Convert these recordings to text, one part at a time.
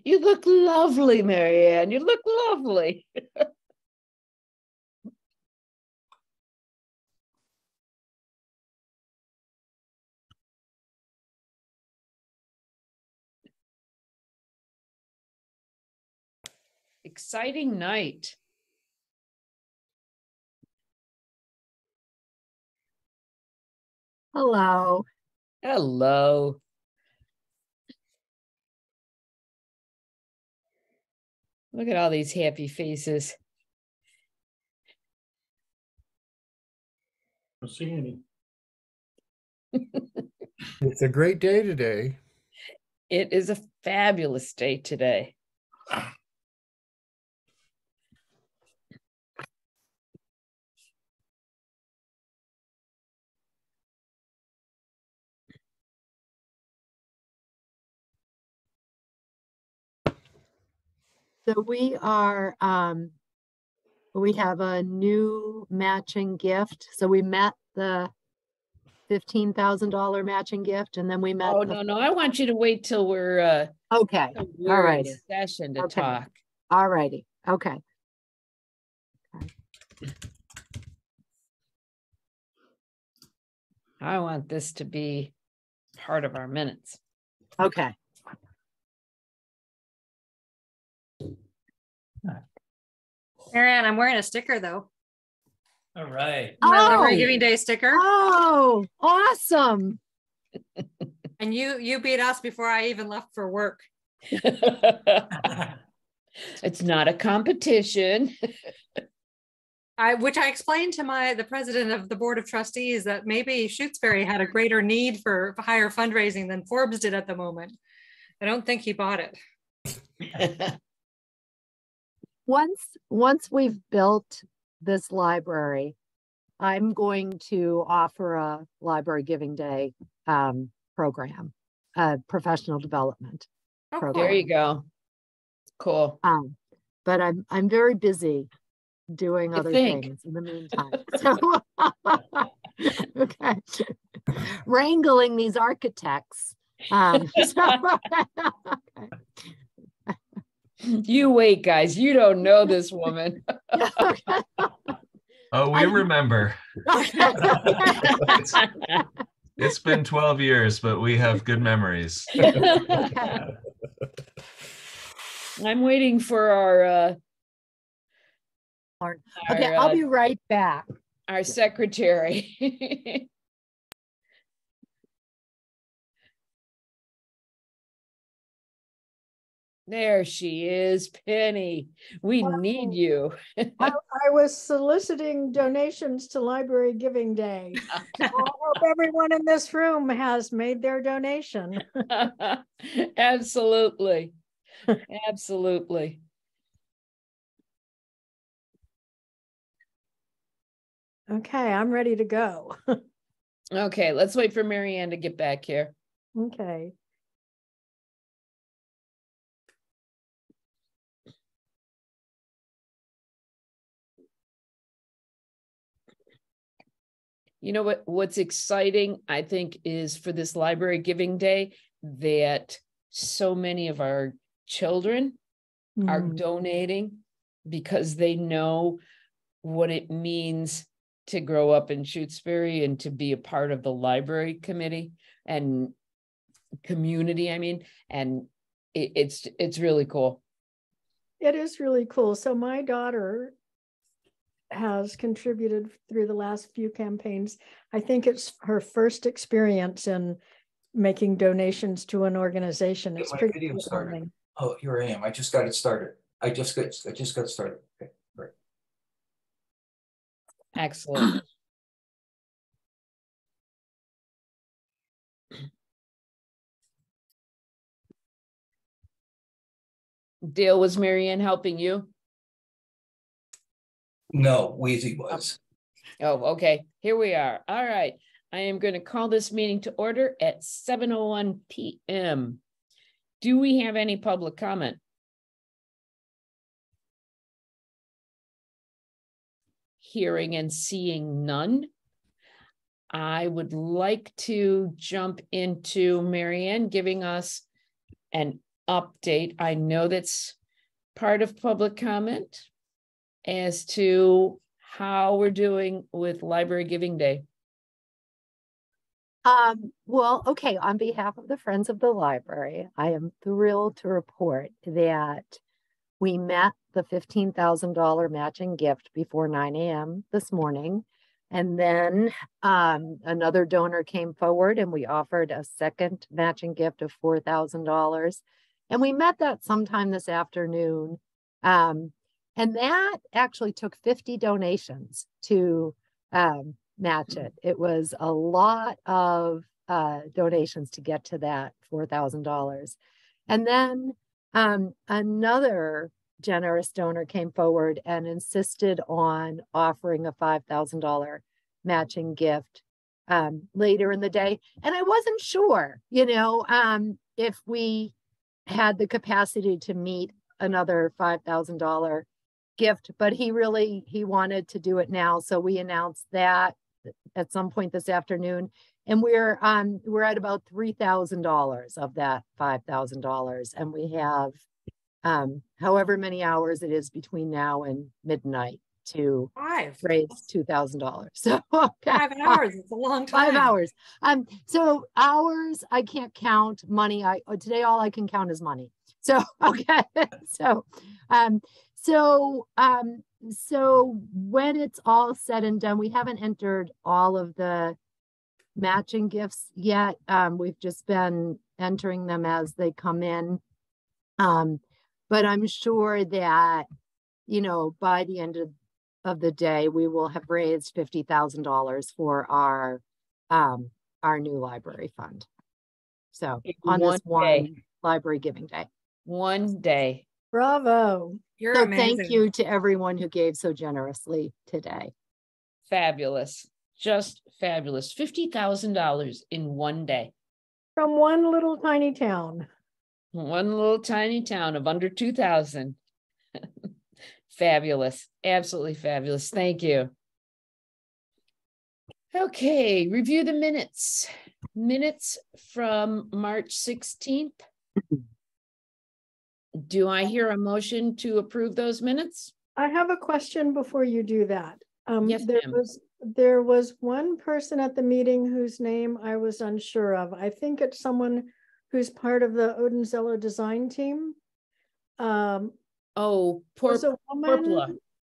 You look lovely, Marianne. You look lovely. Exciting night. Hello. Hello. Look at all these happy faces. I don't see any. It's a great day today. It is a fabulous day today. So we have a new matching gift. So we met the $15,000 matching gift, and then we met. Oh, no, I want you to wait till we're Okay. All right. in session to Okay. talk. All righty. Okay. I want this to be part of our minutes. Okay. Marianne, I'm wearing a sticker though. All right. My Oh. Library Giving Day sticker. Oh, awesome. And you beat us before I even left for work. It's not a competition. Which I explained to the president of the board of trustees that maybe Shutesbury had a greater need for higher fundraising than Forbes did at the moment. I don't think he bought it. Once we've built this library, I'm going to offer a Library Giving Day program, professional development program. There you go. Cool. But I'm very busy doing other things in the meantime. So okay. Wrangling these architects. You wait, guys. You don't know this woman. Oh, we remember. It's been 12 years, but we have good memories. I'm waiting for our okay, I'll be right back. Our secretary. There she is, Penny. We need you. I was soliciting donations to Library Giving Day. So I hope everyone in this room has made their donation. Absolutely. Absolutely. Okay, I'm ready to go. Okay, let's wait for Marianne to get back here. Okay. You know what's exciting, I think, is for this Library Giving Day that so many of our children are donating because they know what it means to grow up in Shutesbury and to be a part of the library committee and community, I mean, and it's really cool. It is really cool. So my daughter has contributed through the last few campaigns. I think it's her first experience in making donations to an organization. It's my pretty video started. overwhelming. Oh, here I am. I just got it started. I just got started. Okay, great. Excellent. Dale, was Marianne helping you? No, Wheezy was. Oh, okay. Here we are. All right. I am going to call this meeting to order at 7:01 p.m. Do we have any public comment? Hearing and seeing none. I would like to jump into Marianne giving us an update. I know that's part of public comment as to how we're doing with Library Giving Day. Well, okay, on behalf of the Friends of the Library, I am thrilled to report that we met the $15,000 matching gift before 9 a.m. this morning. And then another donor came forward and we offered a second matching gift of $4,000. And we met that sometime this afternoon. And that actually took 50 donations to match it. It was a lot of donations to get to that $4,000. And then another generous donor came forward and insisted on offering a $5,000 matching gift later in the day. And I wasn't sure, if we had the capacity to meet another $5,000 gift, but he wanted to do it now. So we announced that at some point this afternoon. And we're at about $3,000 of that $5,000. And we have however many hours it is between now and midnight to raise $2,000. So 5 hours, it's a long time. 5 hours. So hours I can't count. Money today all I can count is money. So okay. So when it's all said and done, we haven't entered all of the matching gifts yet. We've just been entering them as they come in. But I'm sure that, by the end of the day, we will have raised $50,000 for our new library fund. So on this one Library Giving Day. One day. Bravo. You're so amazing. Thank you to everyone who gave so generously today. Fabulous. Just fabulous. $50,000 in one day. From one little tiny town. One little tiny town of under 2,000. Fabulous. Absolutely fabulous. Thank you. Okay, review the minutes. Minutes from March 16th. Do I hear a motion to approve those minutes? I have a question before you do that. Yes, there was one person at the meeting whose name I was unsure of. I think it's someone who's part of the Odenzello design team. Porpla.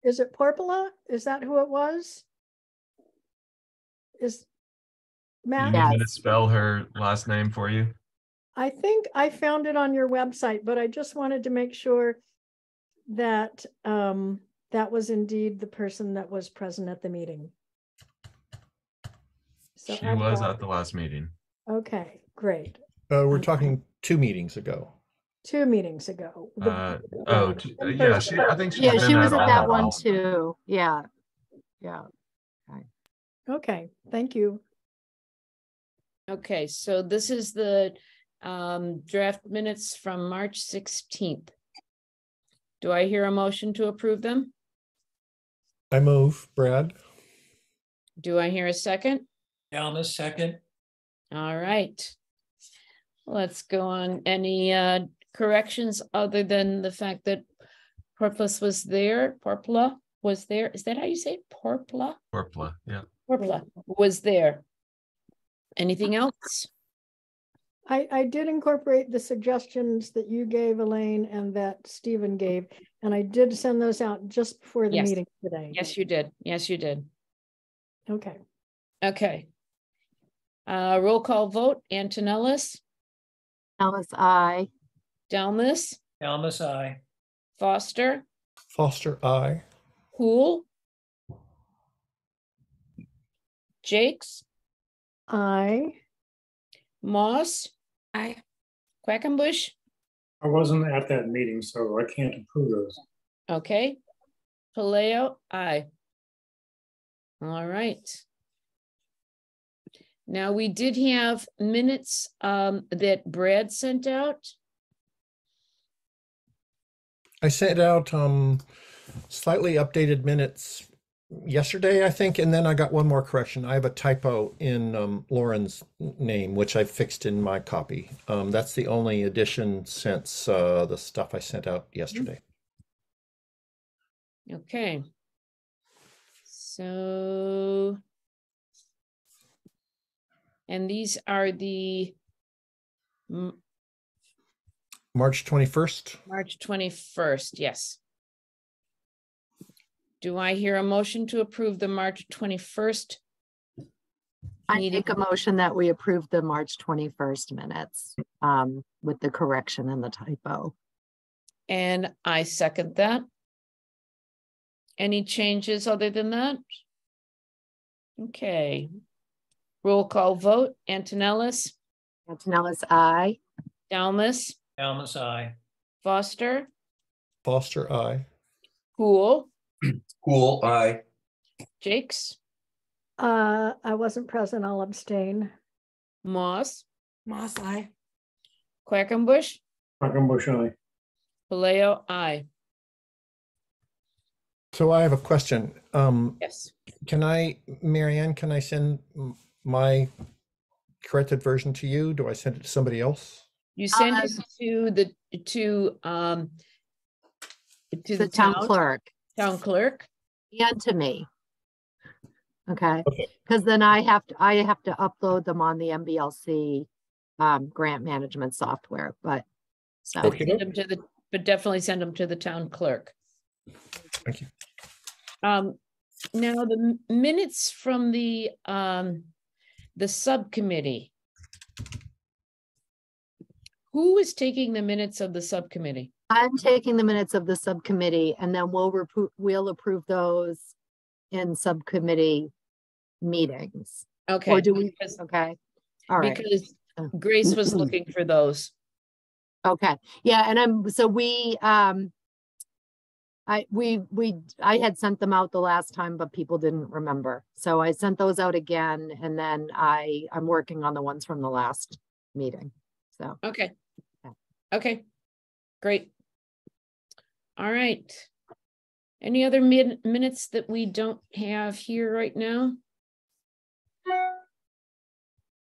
Is it Porpla? Is that who it was? Is Matt? Do you need me to spell her last name for you? I think I found it on your website, but I just wanted to make sure that that was indeed the person that was present at the meeting. So she was at the last meeting. Okay, great. We're talking 2 meetings ago. 2 meetings ago. Yeah, I think she was at that one too. Yeah. Okay, thank you. Okay, so this is the draft minutes from March 16th. Do I hear a motion to approve them? I move, Brad. Do I hear a second? Alma's second. All right. Let's go on. Any corrections other than the fact that Porpla was there? Porpla was there. Is that how you say it? Porpla? Porpla, yeah. Porpla was there. Anything else? I did incorporate the suggestions that you gave, Elaine, and that Stephen gave, and I did send those out just before the meeting today. Yes, you did. Yes, you did. Okay. Okay. Roll call vote. Antonellis. Alice, aye. Delmas. Alma's aye. Foster. Foster, aye. Poole. Jakes. Aye. Moss. Aye. Quackenbush. I wasn't at that meeting, so I can't approve those. Okay. Paleo, aye. All right. Now we did have minutes that Brad sent out. I sent out slightly updated minutes yesterday, I think, and then I got one more correction. I have a typo in Lauren's name, which I fixed in my copy. That's the only addition since the stuff I sent out yesterday. Okay. So, and these are the March 21st. March 21st, yes. Do I hear a motion to approve the March 21st? I meeting? make a motion that we approve the March 21st minutes with the correction and the typo. And I second that. Any changes other than that? Okay. Roll call vote. Antonellis, Antonellis, aye. Dalmas, Almus, aye. Foster, Foster, I. Cool, Cool, aye. Jakes, I wasn't present, I'll abstain. Moss, Moss, aye. Quackenbush, Quackenbush, aye. Vallejo, aye. So I have a question. Yes. Marianne, can I send my corrected version to you? Do I send it to somebody else? You send it to the Town clerk Town clerk. and to me. Okay, Okay. because then I have to upload them on the MBLC grant management software, but so Okay. Send them to the, but definitely send them to the town clerk. Thank you. Now the minutes from the subcommittee. Who is taking the minutes of the subcommittee? I'm taking the minutes of the subcommittee and then we'll approve those in subcommittee meetings. Okay. Or do we? Because, Okay. All right. because Grace was looking for those. Okay. Yeah. And I had sent them out the last time, but people didn't remember. So I sent those out again. And then I'm working on the ones from the last meeting. So. Okay. Yeah. Okay. Great. All right. Any other minutes that we don't have here right now?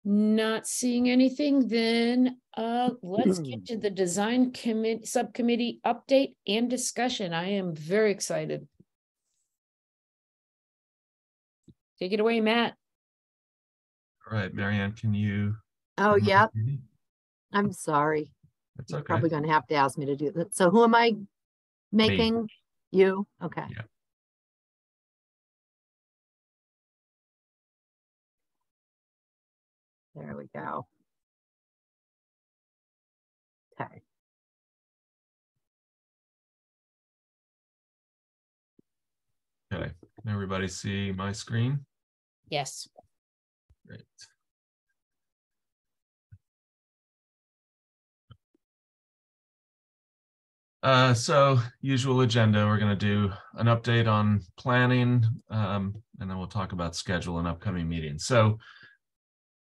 Not seeing anything, then let's get to the design subcommittee update and discussion. I am very excited. Take it away, Matt. All right, Marianne, can you? Oh, yeah. I'm sorry. That's You're okay. probably going to have to ask me to do that. So who am I making? You? Okay. Yeah. There we go. Okay. Okay. Can everybody see my screen? Yes. Great. So usual agenda, we're going to do an update on planning, and then we'll talk about schedule and upcoming meetings. So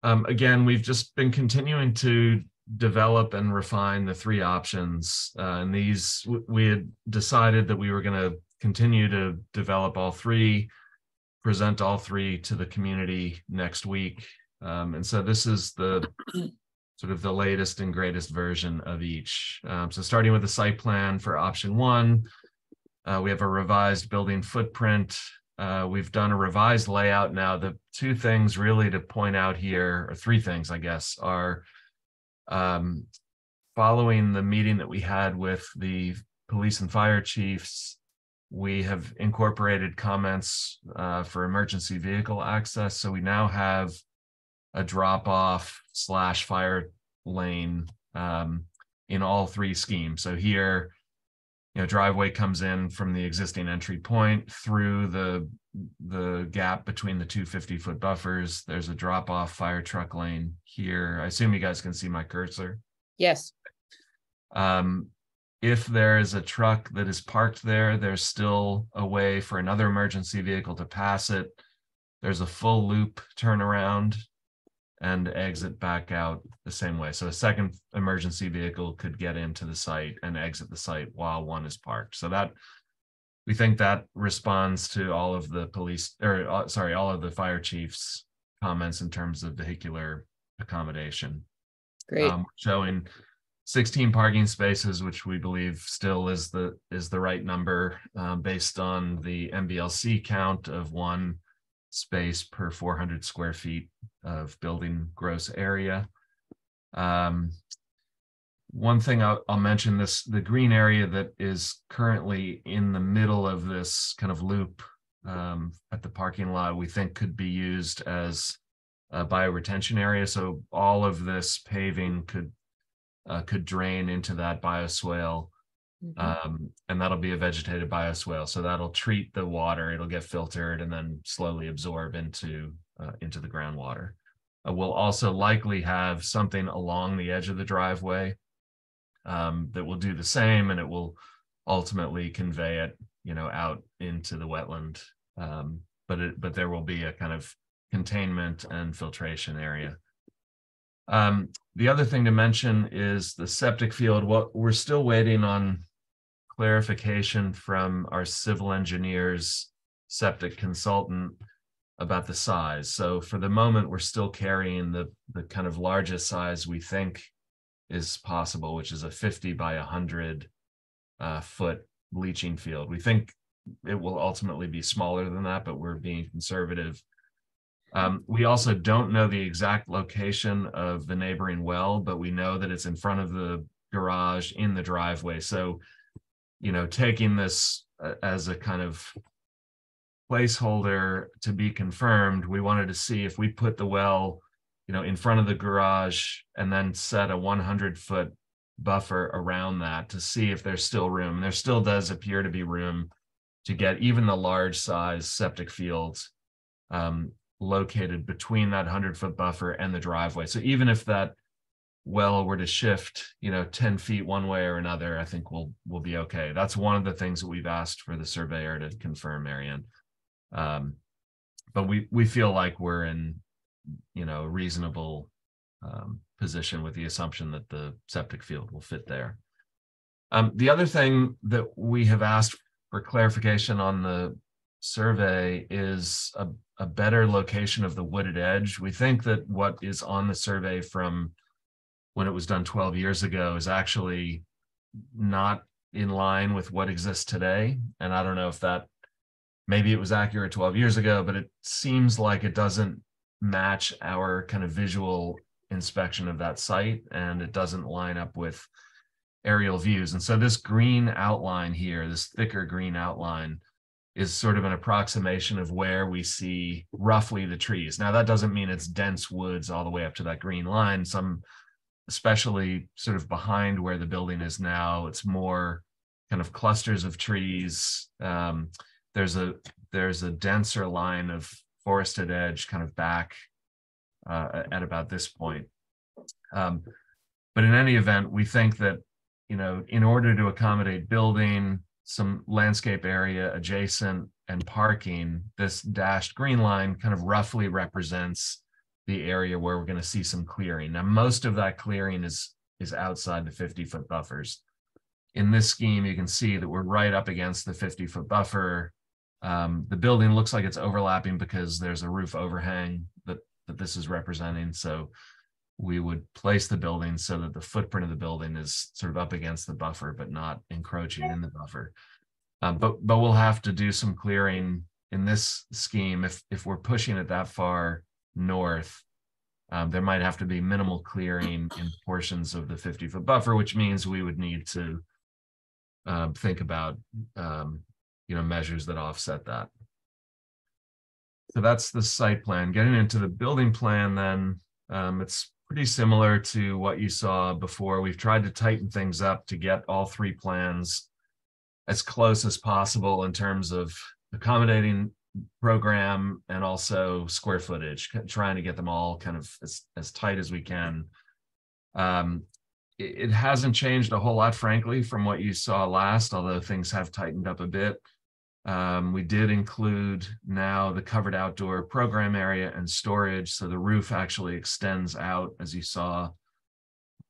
again, we've just been continuing to develop and refine the three options. And these, we had decided that we were going to continue to develop all three, present all three to the community next week. And so this is the sort of the latest and greatest version of each. So starting with the site plan for option one, we have a revised building footprint. We've done a revised layout. Now, the two things really to point out here, or three things, I guess, are following the meeting that we had with the police and fire chiefs, we have incorporated comments for emergency vehicle access. So we now have a drop-off / fire lane in all three schemes. So here, driveway comes in from the existing entry point through the gap between the two 50-foot buffers. There's a drop-off fire truck lane here. I assume you guys can see my cursor. Yes. If there is a truck that is parked there, there's still a way for another emergency vehicle to pass it. There's a full loop turnaround and exit back out the same way. So a second emergency vehicle could get into the site and exit the site while one is parked. So that we think that responds to all of the all of the fire chiefs' comments in terms of vehicular accommodation. Great. Showing 16 parking spaces, which we believe still is the right number based on the MBLC count of 1 space per 400 square feet of building gross area. One thing I'll mention, the green area that is currently in the middle of this kind of loop at the parking lot, we think could be used as a bioretention area. So all of this paving could drain into that bioswale, and that'll be a vegetated bioswale. So that'll treat the water, it'll get filtered and then slowly absorb into the groundwater. We'll also likely have something along the edge of the driveway that will do the same, and it will ultimately convey it, out into the wetland. But there will be a kind of containment and filtration area. The other thing to mention is the septic field. What we're still waiting on clarification from our civil engineer's septic consultant about the size. So for the moment, we're still carrying the kind of largest size we think is possible, which is a 50 by 100 foot leaching field. We think it will ultimately be smaller than that, but we're being conservative. We also don't know the exact location of the neighboring well, but we know that it's in front of the garage in the driveway. So, taking this as a kind of placeholder to be confirmed, we wanted to see if we put the well, in front of the garage and then set a 100-foot buffer around that to see if there's still room. And there still does appear to be room to get even the large size septic fields located between that 100-foot buffer and the driveway. So even if that well were to shift, 10 feet one way or another, I think we'll be okay. That's one of the things that we've asked for the surveyor to confirm, Marianne. But we feel like we're in, a reasonable position with the assumption that the septic field will fit there. The other thing that we have asked for clarification on the survey is a better location of the wooded edge. We think that what is on the survey from when it was done 12 years ago is actually not in line with what exists today. And I don't know if that, maybe it was accurate 12 years ago, but it seems like it doesn't match our kind of visual inspection of that site, and it doesn't line up with aerial views. And so this green outline here, this thicker green outline, is sort of an approximation of where we see roughly the trees. Now, that doesn't mean it's dense woods all the way up to that green line. Some, especially sort of behind where the building is now, it's more kind of clusters of trees. There's a denser line of forested edge kind of back at about this point. But in any event, we think that, in order to accommodate building, some landscape area adjacent, and parking, this dashed green line kind of roughly represents the area where we're going to see some clearing. Now, most of that clearing is outside the 50-foot buffers. In this scheme, you can see that we're right up against the 50-foot buffer. The building looks like it's overlapping because there's a roof overhang that this is representing. So we would place the building so that the footprint of the building is sort of up against the buffer, but not encroaching in the buffer. But we'll have to do some clearing in this scheme. If we're pushing it that far north, there might have to be minimal clearing in portions of the 50-foot buffer, which means we would need to think about measures that offset that. So that's the site plan. Getting into the building plan, then it's pretty similar to what you saw before. We've tried to tighten things up to get all three plans as close as possible in terms of accommodating program and also square footage, trying to get them all kind of as tight as we can. It hasn't changed a whole lot, frankly, from what you saw last, although things have tightened up a bit. We did include now the covered outdoor program area and storage. So the roof actually extends out, as you saw,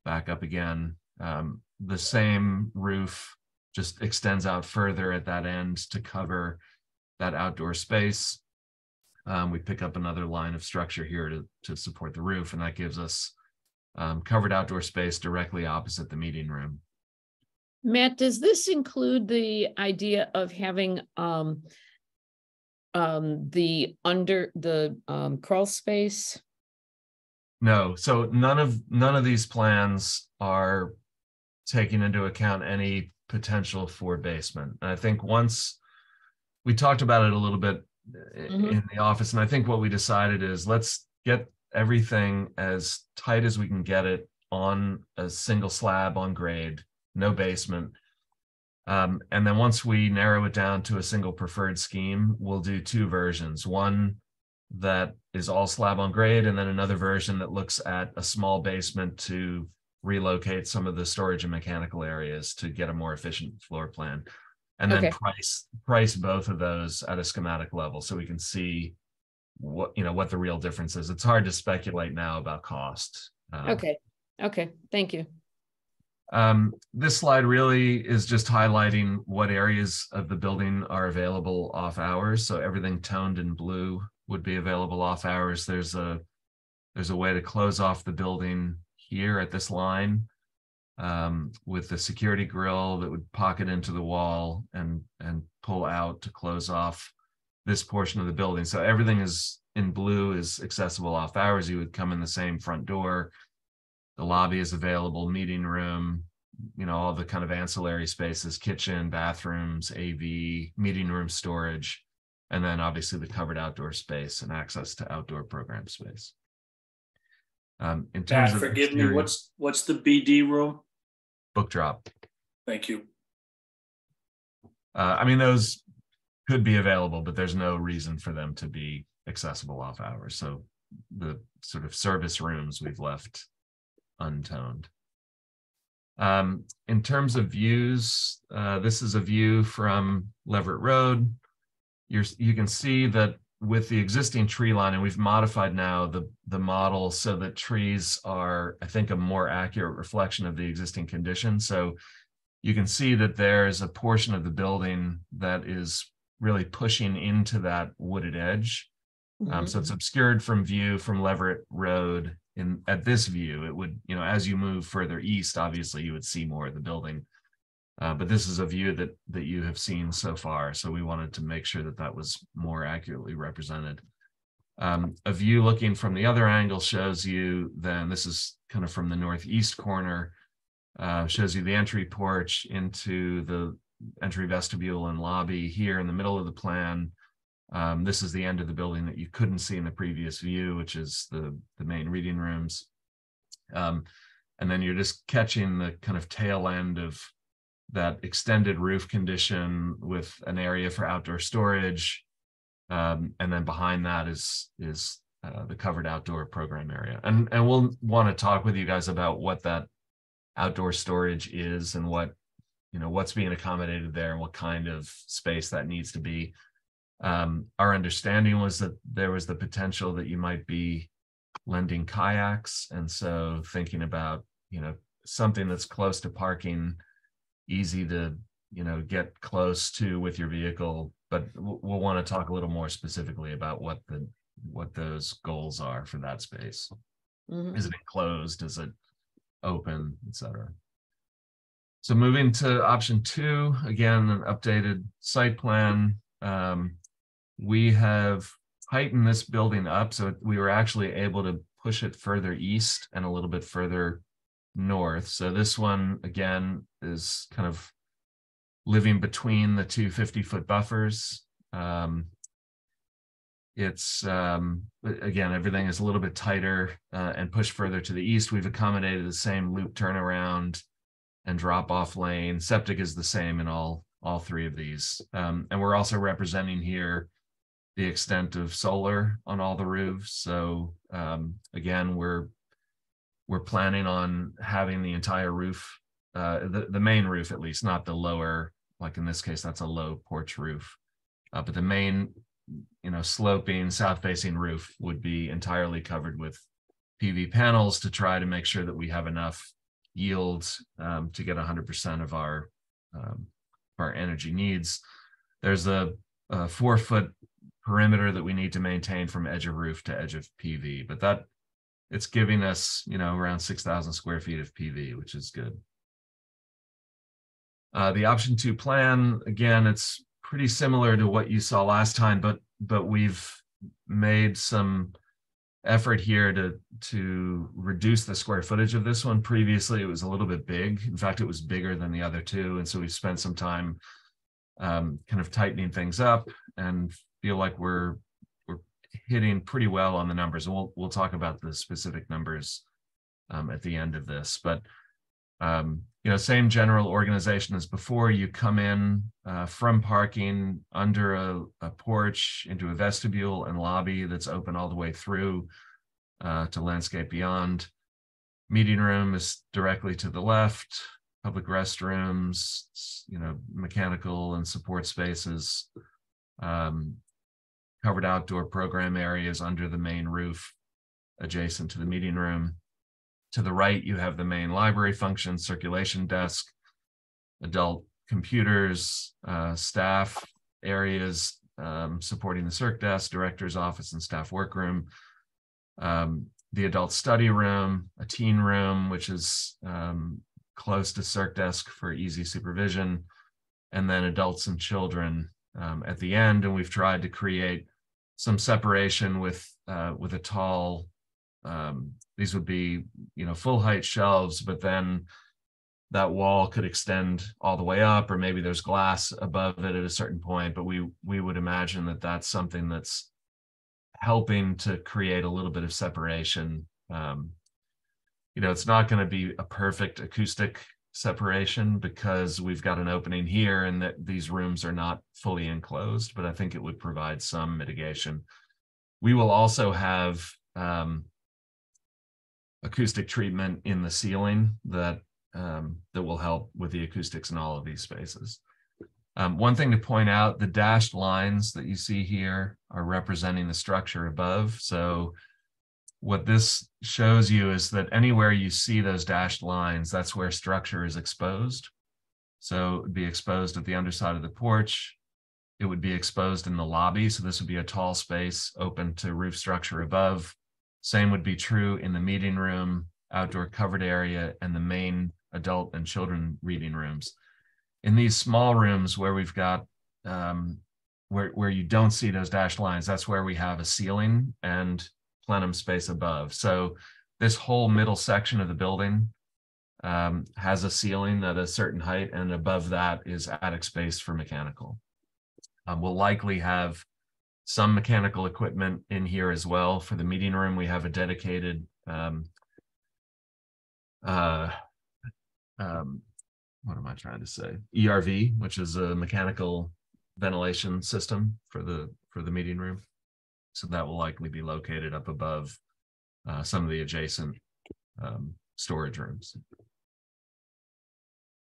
back up again. The same roof just extends out further at that end to cover that outdoor space. We pick up another line of structure here to support the roof, and that gives us covered outdoor space directly opposite the meeting room. Matt, does this include the idea of having the crawl space? No, so none of these plans are taking into account any potential for basement. And I think once we talked about it a little bit in the office, and I think what we decided is let's get everything as tight as we can get it on a single slab on grade, no basement. And then once we narrow it down to a single preferred scheme, we'll do two versions. One that is all slab on grade, and then another version that looks at a small basement to relocate some of the storage and mechanical areas to get a more efficient floor plan. And then price both of those at a schematic level so we can see what the real difference is. It's hard to speculate now about cost. Okay, thank you. This slide really is just highlighting what areas of the building are available off hours. So everything toned in blue would be available off hours. There's a way to close off the building here at this line with the security grill that would pocket into the wall and pull out to close off this portion of the building. So everything is in blue is accessible off hours. You would come in the same front door. The lobby is available, meeting room, all the kind of ancillary spaces, kitchen, bathrooms, AV, meeting room storage, and then obviously the covered outdoor space and access to outdoor program space. In terms of forgive me, what's the BD room? Book drop. Thank you. I mean, those could be available, but there's no reason for them to be accessible off hours. So the sort of service rooms we've left untoned. In terms of views, this is a view from Leverett Road. You can see that with the existing tree line, and we've modified now the model so that trees are, I think, a more accurate reflection of the existing condition. So you can see that there's a portion of the building that is really pushing into that wooded edge. So it's obscured from view from Leverett Road. At this view, it would, as you move further east, obviously you would see more of the building. But this is a view that you have seen so far. So we wanted to make sure that that was more accurately represented. A view looking from the other angle shows you then, this is kind of from the northeast corner, shows you the entry porch into the entry vestibule and lobby here in the middle of the plan. This is the end of the building that you couldn't see in the previous view, which is the main reading rooms. And then you're just catching the kind of tail end of that extended roof condition with an area for outdoor storage. And then behind that is the covered outdoor program area. And we'll want to talk with you guys about what that outdoor storage is and what's being accommodated there and what kind of space that needs to be. Our understanding was that there was the potential that you might be lending kayaks. And so thinking about, something that's close to parking, easy to, get close to with your vehicle, but we'll want to talk a little more specifically about what those goals are for that space. Is it enclosed? Is it open, etc.? So moving to option 2, again, an updated site plan. We have tightened this building up, so we were actually able to push it further east and a little bit further north. So this one, again, is kind of living between the two 50-foot buffers. It's, again, everything is a little bit tighter and pushed further to the east. We've accommodated the same loop turnaround and drop-off lane. Septic is the same in all 3 of these. And we're also representing here the extent of solar on all the roofs. So again, we're planning on having the entire roof, the main roof at least, not the lower, like in this case, that's a low porch roof. But the main, sloping south-facing roof would be entirely covered with PV panels to try to make sure that we have enough yield to get 100% of our our energy needs. There's a 4-foot perimeter that we need to maintain from edge of roof to edge of PV, but that it's giving us, around 6,000 square feet of PV, which is good. The option 2 plan, again, it's pretty similar to what you saw last time, but we've made some effort here to reduce the square footage of this one. Previously, it was a little bit big. In fact, it was bigger than the other two. And so we spent some time kind of tightening things up and feel like we're hitting pretty well on the numbers. And we'll talk about the specific numbers at the end of this. But same general organization as before. You come in from parking under a porch into a vestibule and lobby that's open all the way through to landscape beyond. Meeting room is directly to the left. Public restrooms, mechanical and support spaces, covered outdoor program areas under the main roof adjacent to the meeting room. To the right, you have the main library function, circulation desk, adult computers, staff areas supporting the circ desk, director's office and staff workroom, the adult study room, a teen room, which is close to circ desk for easy supervision, and then adults and children at the end. And we've tried to create some separation with a tall, these would be, full height shelves, but then that wall could extend all the way up, or maybe there's glass above it at a certain point. But we would imagine that that's something that's helping to create a little bit of separation. It's not going to be a perfect acoustic separation because we've got an opening here and that these rooms are not fully enclosed, but I think it would provide some mitigation. We will also have acoustic treatment in the ceiling that will help with the acoustics in all of these spaces. One thing to point out, the dashed lines that you see here are representing the structure above. So what this shows you is that anywhere you see those dashed lines, that's where structure is exposed. So it would be exposed at the underside of the porch. It would be exposed in the lobby. So this would be a tall space open to roof structure above. Same would be true in the meeting room, outdoor covered area, and the main adult and children reading rooms. In these small rooms where we've got, where you don't see those dashed lines, that's where we have a ceiling and plenum space above. So this whole middle section of the building has a ceiling at a certain height, and above that is attic space for mechanical. We'll likely have some mechanical equipment in here as well. For the meeting room, we have a dedicated what am I trying to say? ERV, which is a mechanical ventilation system for the meeting room. So that will likely be located up above some of the adjacent storage rooms.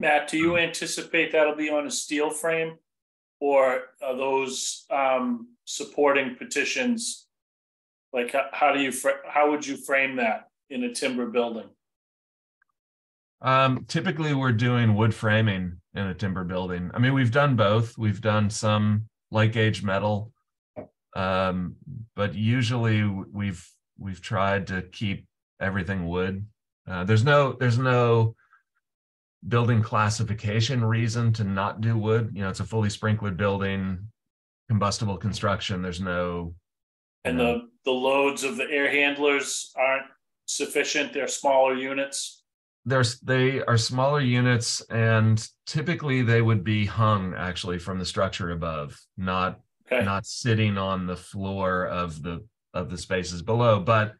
Matt, do you anticipate that'll be on a steel frame, or are those supporting petitions? Like, how would you frame that in a timber building? Typically, we're doing wood framing in a timber building. I mean, we've done both. We've done some light gauge metal, but usually we've tried to keep everything wood. There's no building classification reason to not do wood. It's a fully sprinkled building, combustible construction. There's no. And the loads of the air handlers aren't sufficient. They're smaller units. They are smaller units, and typically they would be hung actually from the structure above, not sitting on the floor of the spaces below. But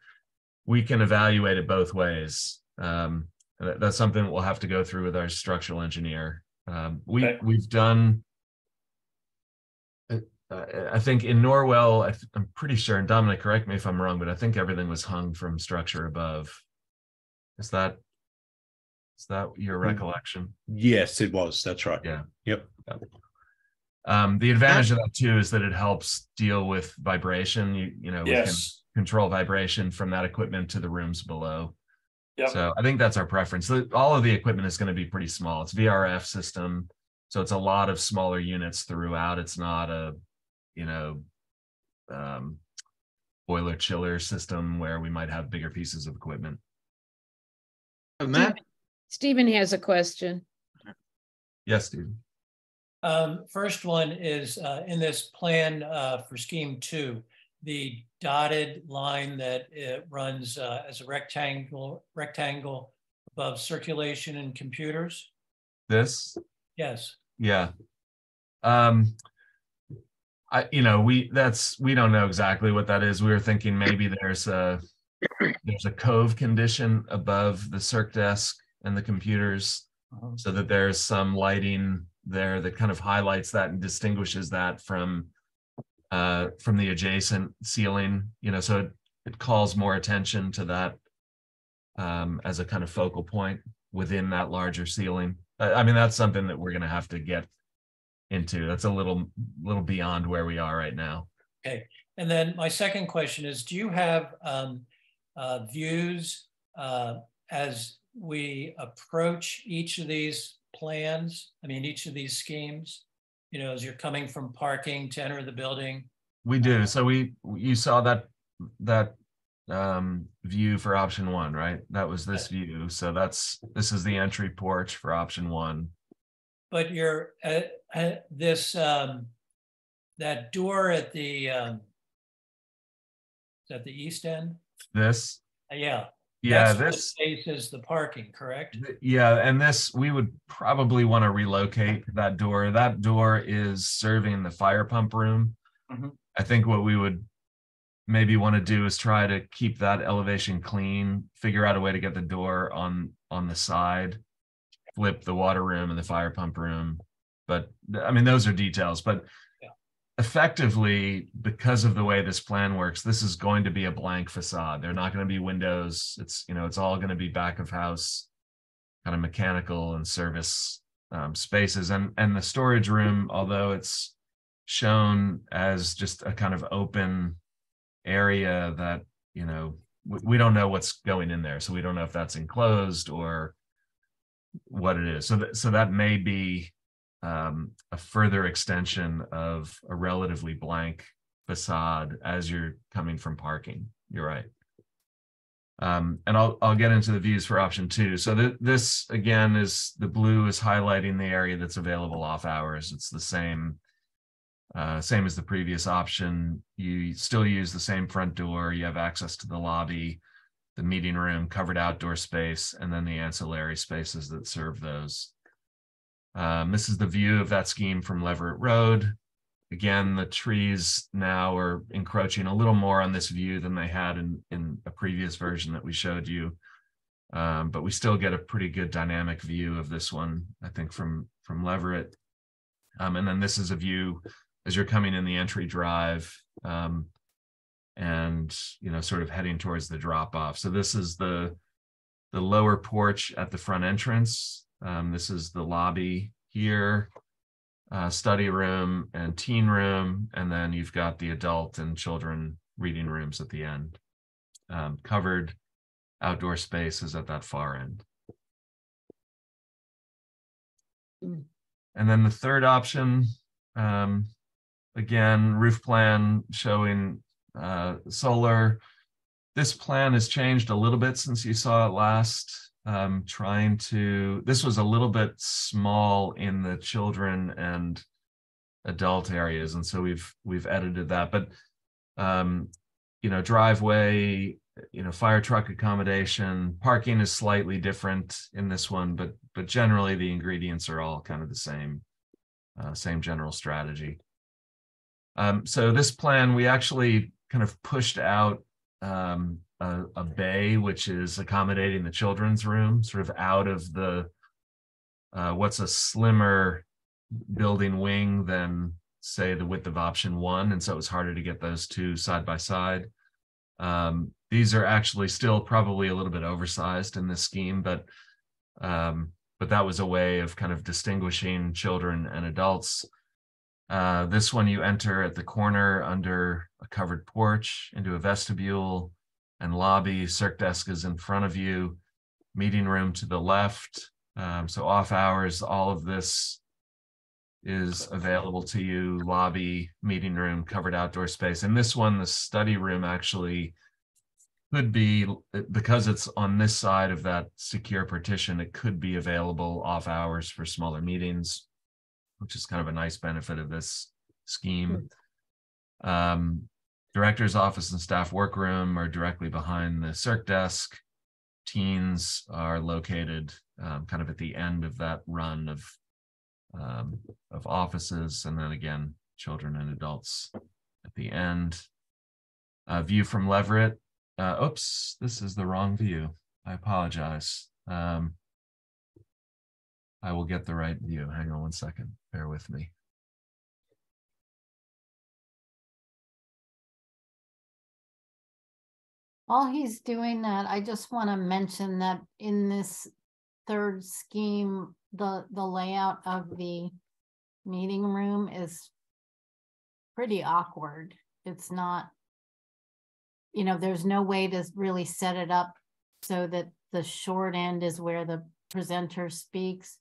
we can evaluate it both ways. That's something we'll have to go through with our structural engineer. We've done. I think in Norwell, I'm pretty sure, and Dominic, correct me if I'm wrong, but I think everything was hung from structure above. Is that your recollection? Yes, it was. That's right. Yeah. Yep. The advantage of that too is that it helps deal with vibration. We can control vibration from that equipment to the rooms below. Yep. So I think that's our preference. All of the equipment is going to be pretty small. It's VRF system, So it's a lot of smaller units throughout. It's not a, you know, boiler chiller system where we might have bigger pieces of equipment. Matt? Stephen has a question. Yes, Steve. First one is in this plan for scheme 2, the dotted line that it runs as a rectangle above circulation and computers. This? Yes. Yeah. We don't know exactly what that is. We were thinking maybe there's a cove condition above the circ desk and the computers, so that there's some lighting there that kind of highlights that and distinguishes that from the adjacent ceiling, so it calls more attention to that as a kind of focal point within that larger ceiling. I mean, that's something that we're going to have to get into. That's a little beyond where we are right now. Okay. And then my second question is, do you have views as we approach each of these plans? I mean, each of these schemes, as you're coming from parking to enter the building? We do. So you saw that view for option 1, right? That was this view. So this is the entry porch for option 1. But you're that door at the is that the east end? This? Yeah. Yeah, this faces the parking, correct? Yeah, and this, we would probably want to relocate that door. That door is serving the fire pump room. Mm-hmm. I think what we would maybe want to do is try to keep that elevation clean, figure out a way to get the door on the side, flip the water room and the fire pump room. But I mean, those are details, but effectively, because of the way this plan works, this is going to be a blank facade. They're not going to be windows. It's all going to be back of house, kind of mechanical and service spaces. And the storage room, although it's shown as just a kind of open area that, we don't know what's going in there. So we don't know if that's enclosed or what it is. So that may be a further extension of a relatively blank facade as you're coming from parking. You're right. And I'll get into the views for option 2. So this again is the blue is highlighting the area that's available off hours. It's the same as the previous option. You still use the same front door. You have access to the lobby, the meeting room, covered outdoor space, and then the ancillary spaces that serve those. This is the view of that scheme from Leverett Road. Again, the trees now are encroaching a little more on this view than they had in a previous version that we showed you. But we still get a pretty good dynamic view of this one, I think, from Leverett. And then this is a view as you're coming in the entry drive and, sort of heading towards the drop off. So this is the lower porch at the front entrance. This is the lobby here, study room and teen room, and then you've got the adult and children reading rooms at the end. Covered outdoor spaces at that far end. And then the third option, again, roof plan showing solar. This plan has changed a little bit since you saw it last. This was a little bit small in the children and adult areas, and so we've edited that. But driveway, fire truck accommodation, parking is slightly different in this one, but generally the ingredients are all kind of the same general strategy. So this plan, we actually kind of pushed out a bay, which is accommodating the children's room, sort of out of the what's a slimmer building wing than, say, the width of option 1, and so it was harder to get those two side by side. These are actually still probably a little bit oversized in this scheme, but that was a way of kind of distinguishing children and adults. This one you enter at the corner under a covered porch into a vestibule and lobby. Circ desk is in front of you, meeting room to the left. So off hours, all of this is available to you, lobby, meeting room, covered outdoor space. And this one, the study room, actually could be, because it's on this side of that secure partition, it could be available off hours for smaller meetings, which is kind of a nice benefit of this scheme. Director's office and staff workroom are directly behind the circ desk. Teens are located kind of at the end of that run of offices, and then again, children and adults at the end. View from Leverett. Oops, this is the wrong view. I apologize. I will get the right view. Hang on one second. Bear with me. While he's doing that, I just want to mention that in this third scheme, the layout of the meeting room is pretty awkward. It's not, you know, there's no way to really set it up so that the short end is where the presenter speaks.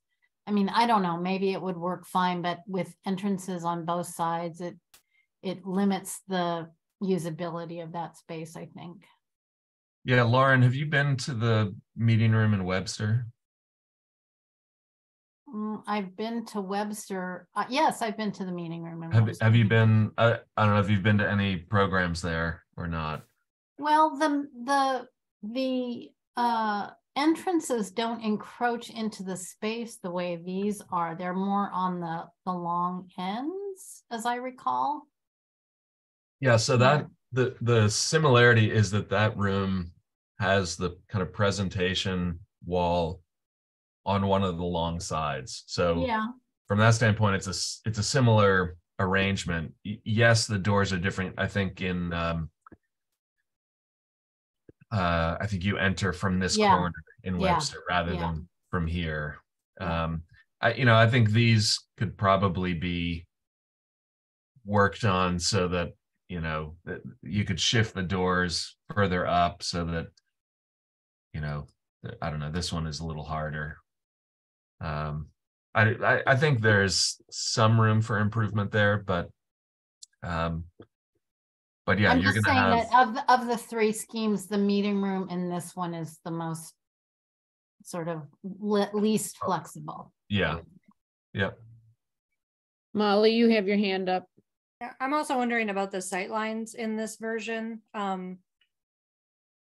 I mean, I don't know, maybe it would work fine, but with entrances on both sides, it limits the usability of that space, I think. Yeah, Lauren, have you been to the meeting room in Webster? I've been to Webster. Yes, I've been to the meeting room in Webster. Have you been, I don't know if you've been to any programs there or not. Well, the entrances don't encroach into the space the way these are. They're more on the long ends, as I recall. Yeah, so that the similarity is that room has the kind of presentation wall on one of the long sides. So yeah, from that standpoint, it's a similar arrangement. Yes, the doors are different. I think in I think you enter from this corner in Webster rather than from here. I think these could probably be worked on so that, you know, that you could shift the doors further up so that, you know, I don't know, this one is a little harder. I think there's some room for improvement there, but yeah, I'm you're just going to saying have that of the three schemes, the meeting room in this one is the most sort of least flexible. Yeah. Molly, you have your hand up. Yeah, I'm also wondering about the sightlines in this version.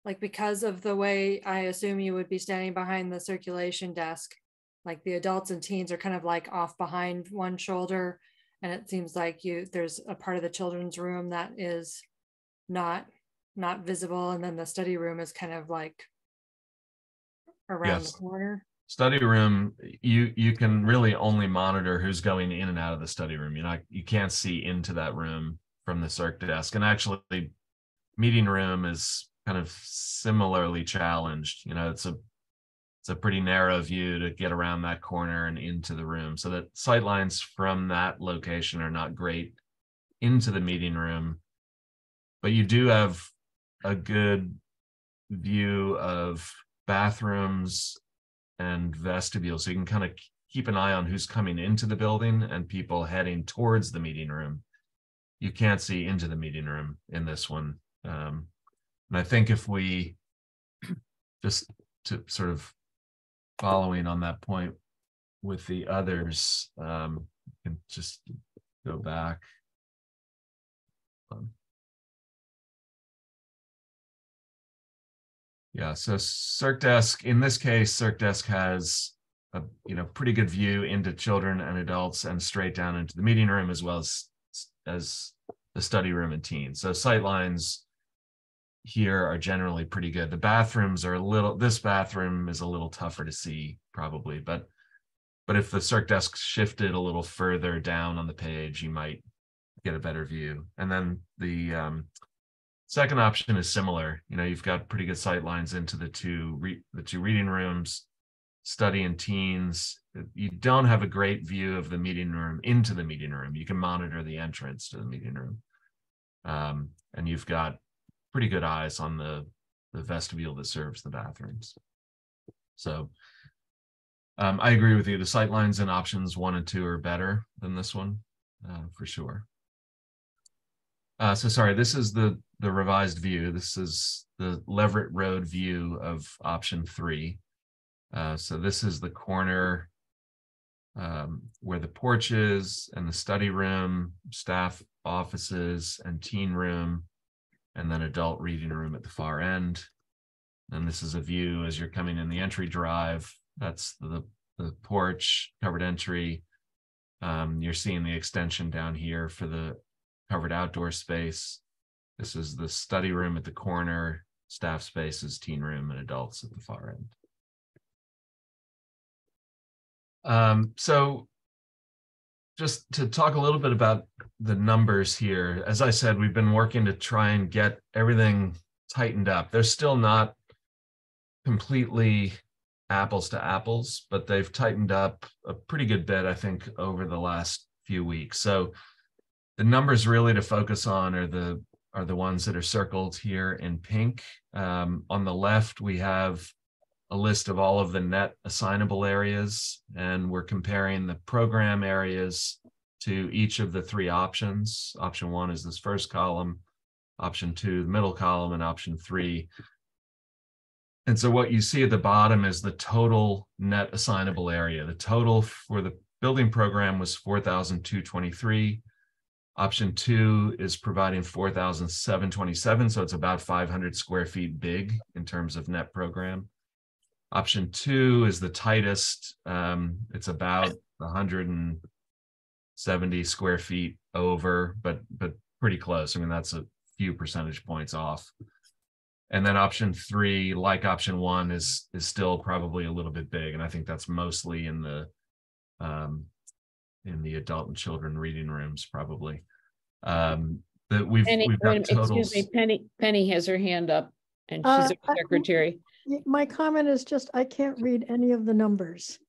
Like, because of the way I assume you would be standing behind the circulation desk, like the adults and teens are kind of like off behind one shoulder, and it seems like there's a part of the children's room that is not visible, and then the study room is kind of like around the corner. Study room, you can really only monitor who's going in and out of the study room. You can't see into that room from the circ desk. And actually, meeting room is kind of similarly challenged. You know, it's a pretty narrow view to get around that corner and into the room. So that sight lines from that location are not great into the meeting room, but you do have a good view of bathrooms and vestibule, so you can kind of keep an eye on who's coming into the building and people heading towards the meeting room. You can't see into the meeting room in this one. And I think if we just to sort of following on that point with the others, can just go back. Yeah, so circ desk, in this case, circ desk has a pretty good view into children and adults and straight down into the meeting room, as well as the study room and teens. So sight lines here are generally pretty good. The bathrooms are this bathroom is a little tougher to see probably, but if the circ desk shifted a little further down on the page, you might get a better view. And then the second option is similar. You know, you've got pretty good sight lines into the two reading rooms, study and teens. You don't have a great view of the meeting room into the meeting room. You can monitor the entrance to the meeting room. And you've got pretty good eyes on the vestibule that serves the bathrooms. So I agree with you. The sightlines in options 1 and 2 are better than this one, for sure. So sorry, this is the revised view. This is the Leverett Road view of option 3. So this is the corner where the porch is, and the study room, staff offices, and teen room, and then adult reading room at the far end. And this is a view as you're coming in the entry drive. That's the porch, covered entry. You're seeing the extension down here for the covered outdoor space. This is the study room at the corner, staff spaces, teen room, and adults at the far end. So just to talk a little bit about the numbers here, as I said, we've been working to try and get everything tightened up. They're still not completely apples to apples, but they've tightened up a pretty good bit, I think, over the last few weeks. So the numbers really to focus on are the ones that are circled here in pink. On the left, we have a list of all of the net assignable areas, and we're comparing the program areas to each of the 3 options. Option 1 is this first column, option 2, the middle column, and option 3. And so what you see at the bottom is the total net assignable area. The total for the building program was 4,223. Option 2 is providing 4,727, so it's about 500 square feet big in terms of net program. Option 2 is the tightest. It's about 170 square feet over, but pretty close. I mean, that's a few percentage points off. And then option 3, like option 1, is still probably a little bit big, and I think that's mostly in the adult and children reading rooms, probably. That we've got totals. Excuse me, Penny has her hand up, and she's our secretary. My comment is just, I can't read any of the numbers.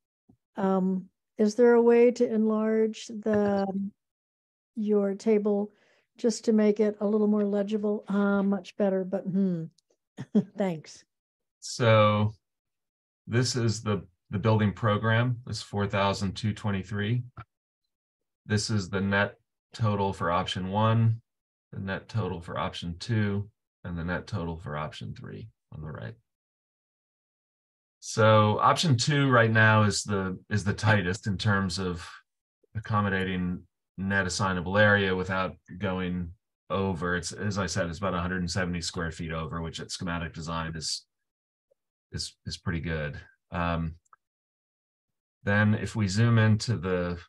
Is there a way to enlarge your table just to make it a little more legible? Much better, but thanks. So this is the building program, this 4,223. This is the net total for option 1, the net total for option 2, and the net total for option 3 on the right. So option 2 right now is the tightest in terms of accommodating net assignable area without going over. It's, as I said, it's about 170 square feet over, which at schematic design is pretty good. Then if we zoom into the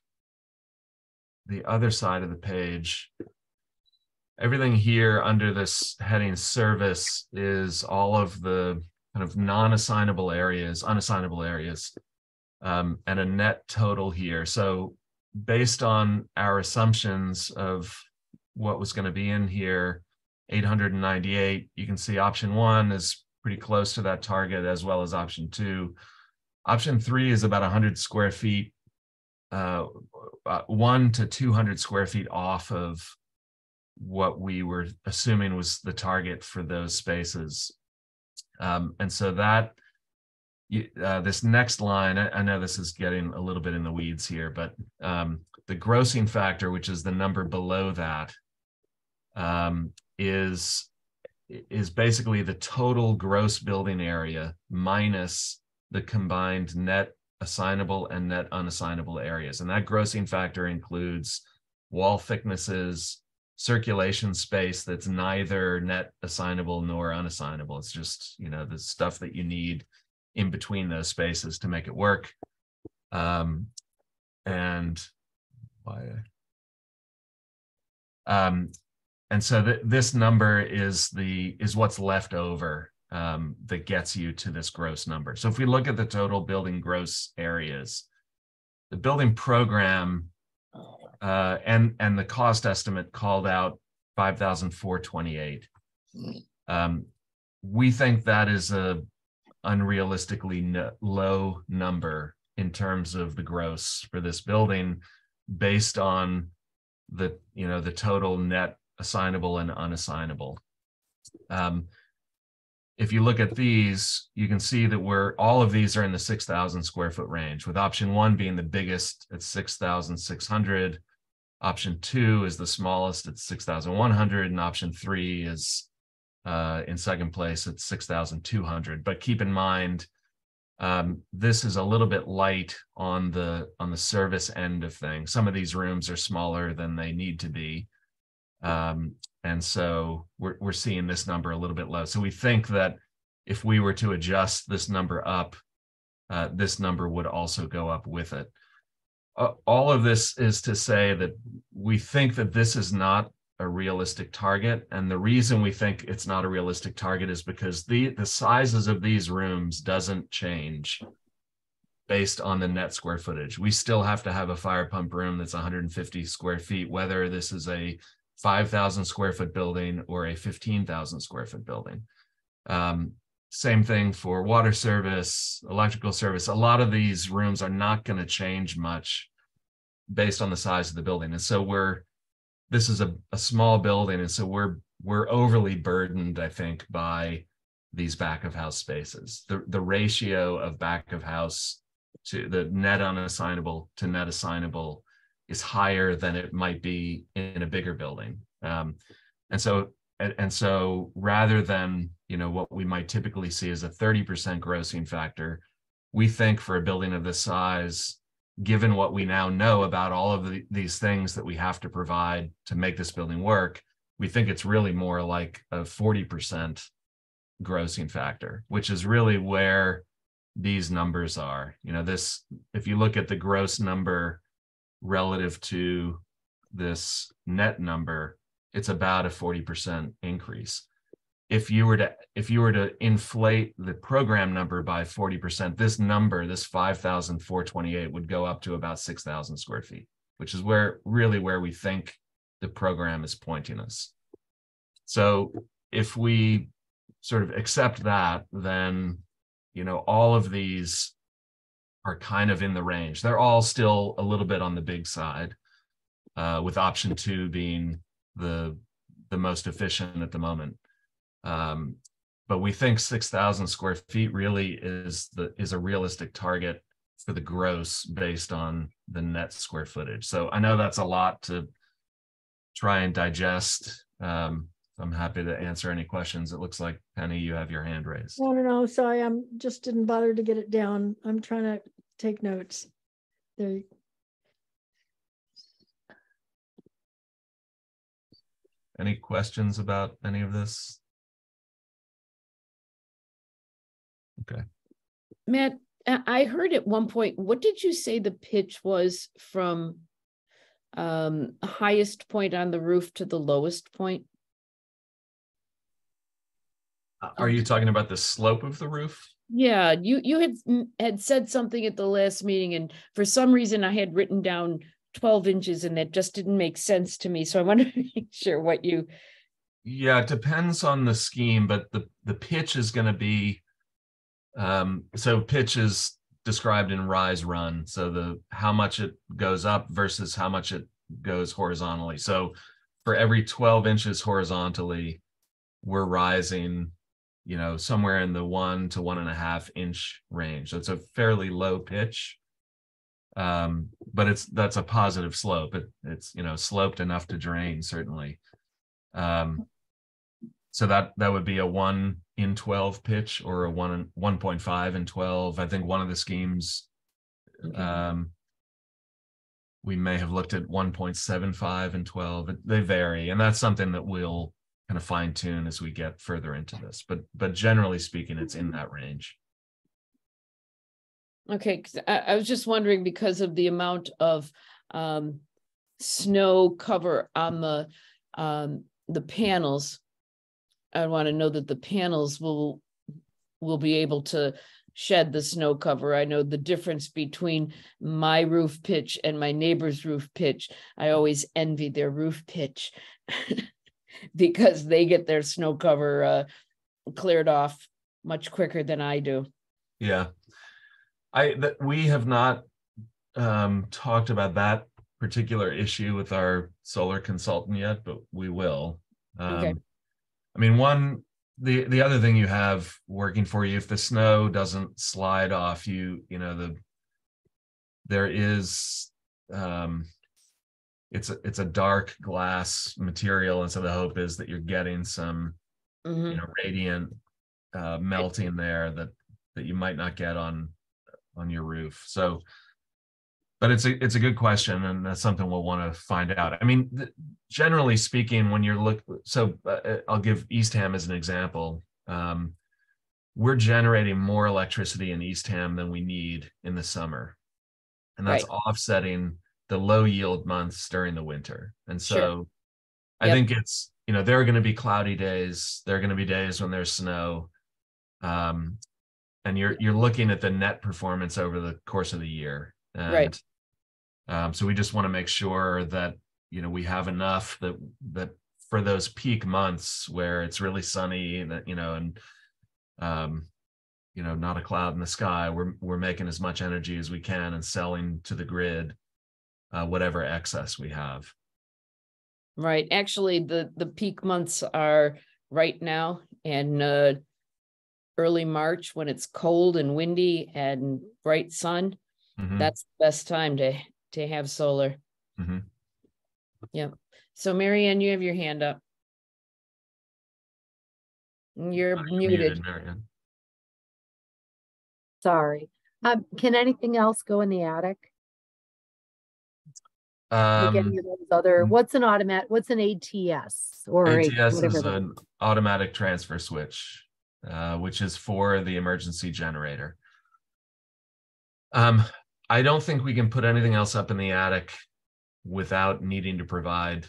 other side of the page, everything here under this heading service is all of the kind of unassignable areas, and a net total here. So based on our assumptions of what was going to be in here, 898, you can see option 1 is pretty close to that target, as well as option 2. Option 3 is about 100 square feet, 1 to 200 square feet off of what we were assuming was the target for those spaces. And so that this next line, I know this is getting a little bit in the weeds here, but the grossing factor, which is the number below that, is basically the total gross building area minus the combined net assignable and net unassignable areas. And that grossing factor includes wall thicknesses, circulation space that's neither net assignable nor unassignable. It's just, the stuff that you need in between those spaces to make it work. And so this number is what's left over that gets you to this gross number. So if we look at the total building gross areas, the building program and the cost estimate called out 5,428. We think that is a unrealistically low number in terms of the gross for this building, based on the total net assignable and unassignable. if you look at these, you can see that all of these are in the 6,000 square foot range, with option 1 being the biggest at 6,600. Option 2 is the smallest at 6,100, and option 3 is in second place at 6,200. But keep in mind, this is a little bit light on the service end of things. Some of these rooms are smaller than they need to be. And so we're seeing this number a little bit low. So we think that if we were to adjust this number up, this number would also go up with it. All of this is to say that we think that this is not a realistic target. And the reason we think it's not a realistic target is because the sizes of these rooms doesn't change based on the net square footage. We still have to have a fire pump room that's 150 square feet, whether this is a 5,000 square foot building or a 15,000 square foot building. Same thing for water service, electrical service. A lot of these rooms are not going to change much based on the size of the building. And so this is a small building. And so we're overly burdened, I think, by these back of house spaces. The ratio of back of house to the net unassignable to net assignable is higher than it might be in a bigger building. And so rather than, what we might typically see as a 30% grossing factor, we think for a building of this size, given what we now know about all of these things that we have to provide to make this building work, we think it's really more like a 40% grossing factor, which is really where these numbers are. If you look at the gross number relative to this net number, it's about a 40% increase. If you were to inflate the program number by 40%, this number, this 5,428, would go up to about 6,000 square feet, which is where we think the program is pointing us. So if we sort of accept that, then all of these are kind of in the range. They're all still a little bit on the big side, with option 2 being the most efficient at the moment. But we think 6,000 square feet really is a realistic target for the gross based on the net square footage. So I know that's a lot to try and digest. I'm happy to answer any questions. It looks like, Penny, you have your hand raised. No, sorry, just didn't bother to get it down. I'm trying to take notes. There. Any questions about any of this? Okay. Matt, I heard at one point, what did you say the pitch was from highest point on the roof to the lowest point? Are you talking about the slope of the roof? Yeah, you had said something at the last meeting, and for some reason I had written down 12 inches, and that just didn't make sense to me. So I wanted to make sure what you... Yeah, it depends on the scheme, but the pitch is going to be, so pitch is described in rise run. So how much it goes up versus how much it goes horizontally. So for every 12 inches horizontally, we're rising, somewhere in the 1 to 1.5 inch range. So it's a fairly low pitch. But that's a positive slope. It's sloped enough to drain, certainly. So that would be a 1 in 12 pitch, or a 1.5 in 12. I think one of the schemes, we may have looked at 1.75 in 12. They vary, and that's something that we'll kind of fine tune as we get further into this. But generally speaking, it's in that range. Okay, 'cause I was just wondering, because of the amount of snow cover on the panels, I want to know that the panels will be able to shed the snow cover. I know the difference between my roof pitch and my neighbor's roof pitch. I always envy their roof pitch because they get their snow cover cleared off much quicker than I do. Yeah. We have not talked about that particular issue with our solar consultant yet, but we will. Okay. I mean, one the other thing you have working for you, if the snow doesn't slide off, there is it's a dark glass material, and so the hope is that you're getting some radiant melting there that you might not get on your roof. So, but it's a good question, and that's something we'll want to find out. I mean, generally speaking, when you're I'll give Eastham as an example. We're generating more electricity in Eastham than we need in the summer, and that's offsetting the low yield months during the winter. And so I think it's, there are going to be cloudy days. There are going to be days when there's snow. And you're looking at the net performance over the course of the year. And so we just want to make sure that, we have enough that for those peak months where it's really sunny and, not a cloud in the sky, we're making as much energy as we can and selling to the grid whatever excess we have. Right. Actually, the peak months are right now and early March, when it's cold and windy and bright sun. That's the best time to have solar. Yeah. So Marianne, you have your hand up. You're muted. Marianne. Sorry. Can anything else go in the attic? Like any of those other, what's an ATS or ATS is an automatic transfer switch, which is for the emergency generator. I don't think we can put anything else up in the attic without needing to provide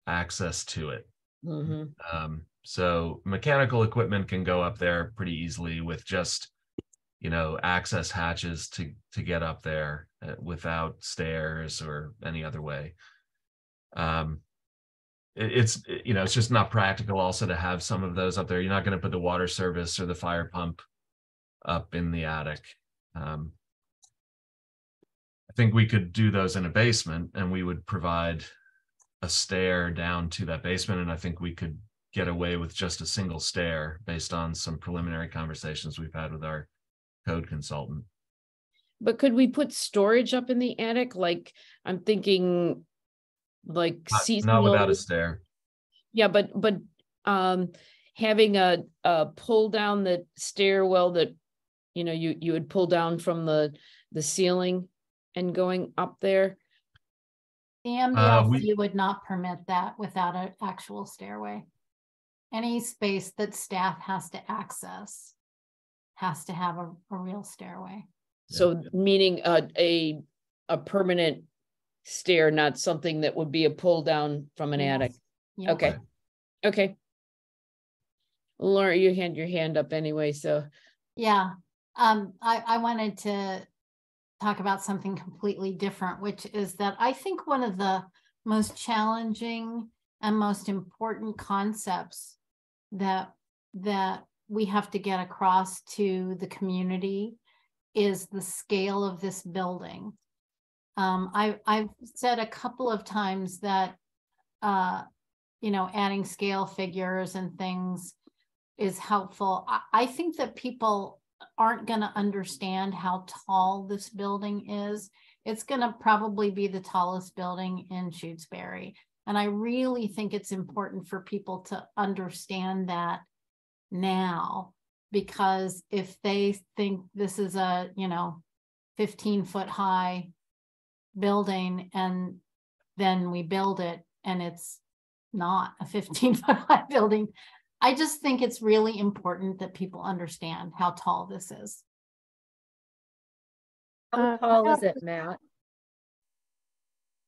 access to it. So mechanical equipment can go up there pretty easily with just, access hatches to get up there without stairs or any other way. It's just not practical also to have some of those up there. You're not going to put the water service or the fire pump up in the attic. I think we could do those in a basement, and we would provide a stair down to that basement. And I think we could get away with just a single stair based on some preliminary conversations we've had with our code consultant. But could we put storage up in the attic? Like, I'm thinking like seasonal. Not without a stair. Yeah, but having a pull down the stairwell that, you would pull down from the ceiling and going up there. The MBLC would not permit that without an actual stairway. Any space that staff has to access has to have a real stairway. So meaning a permanent stair, not something that would be a pull down from an attic. Yes. Okay. Okay. Laura, you had your hand up anyway, so. Yeah. I wanted to talk about something completely different, which is that I think one of the most challenging and most important concepts that we have to get across to the community is the scale of this building. I've said a couple of times that adding scale figures and things is helpful. I think that people aren't going to understand how tall this building is. It's going to probably be the tallest building in Shutesbury. And I really think it's important for people to understand that now, because if they think this is a 15-foot high building and then we build it and it's not a 15-foot high building, I just think it's really important that people understand how tall this is. How tall is it, Matt?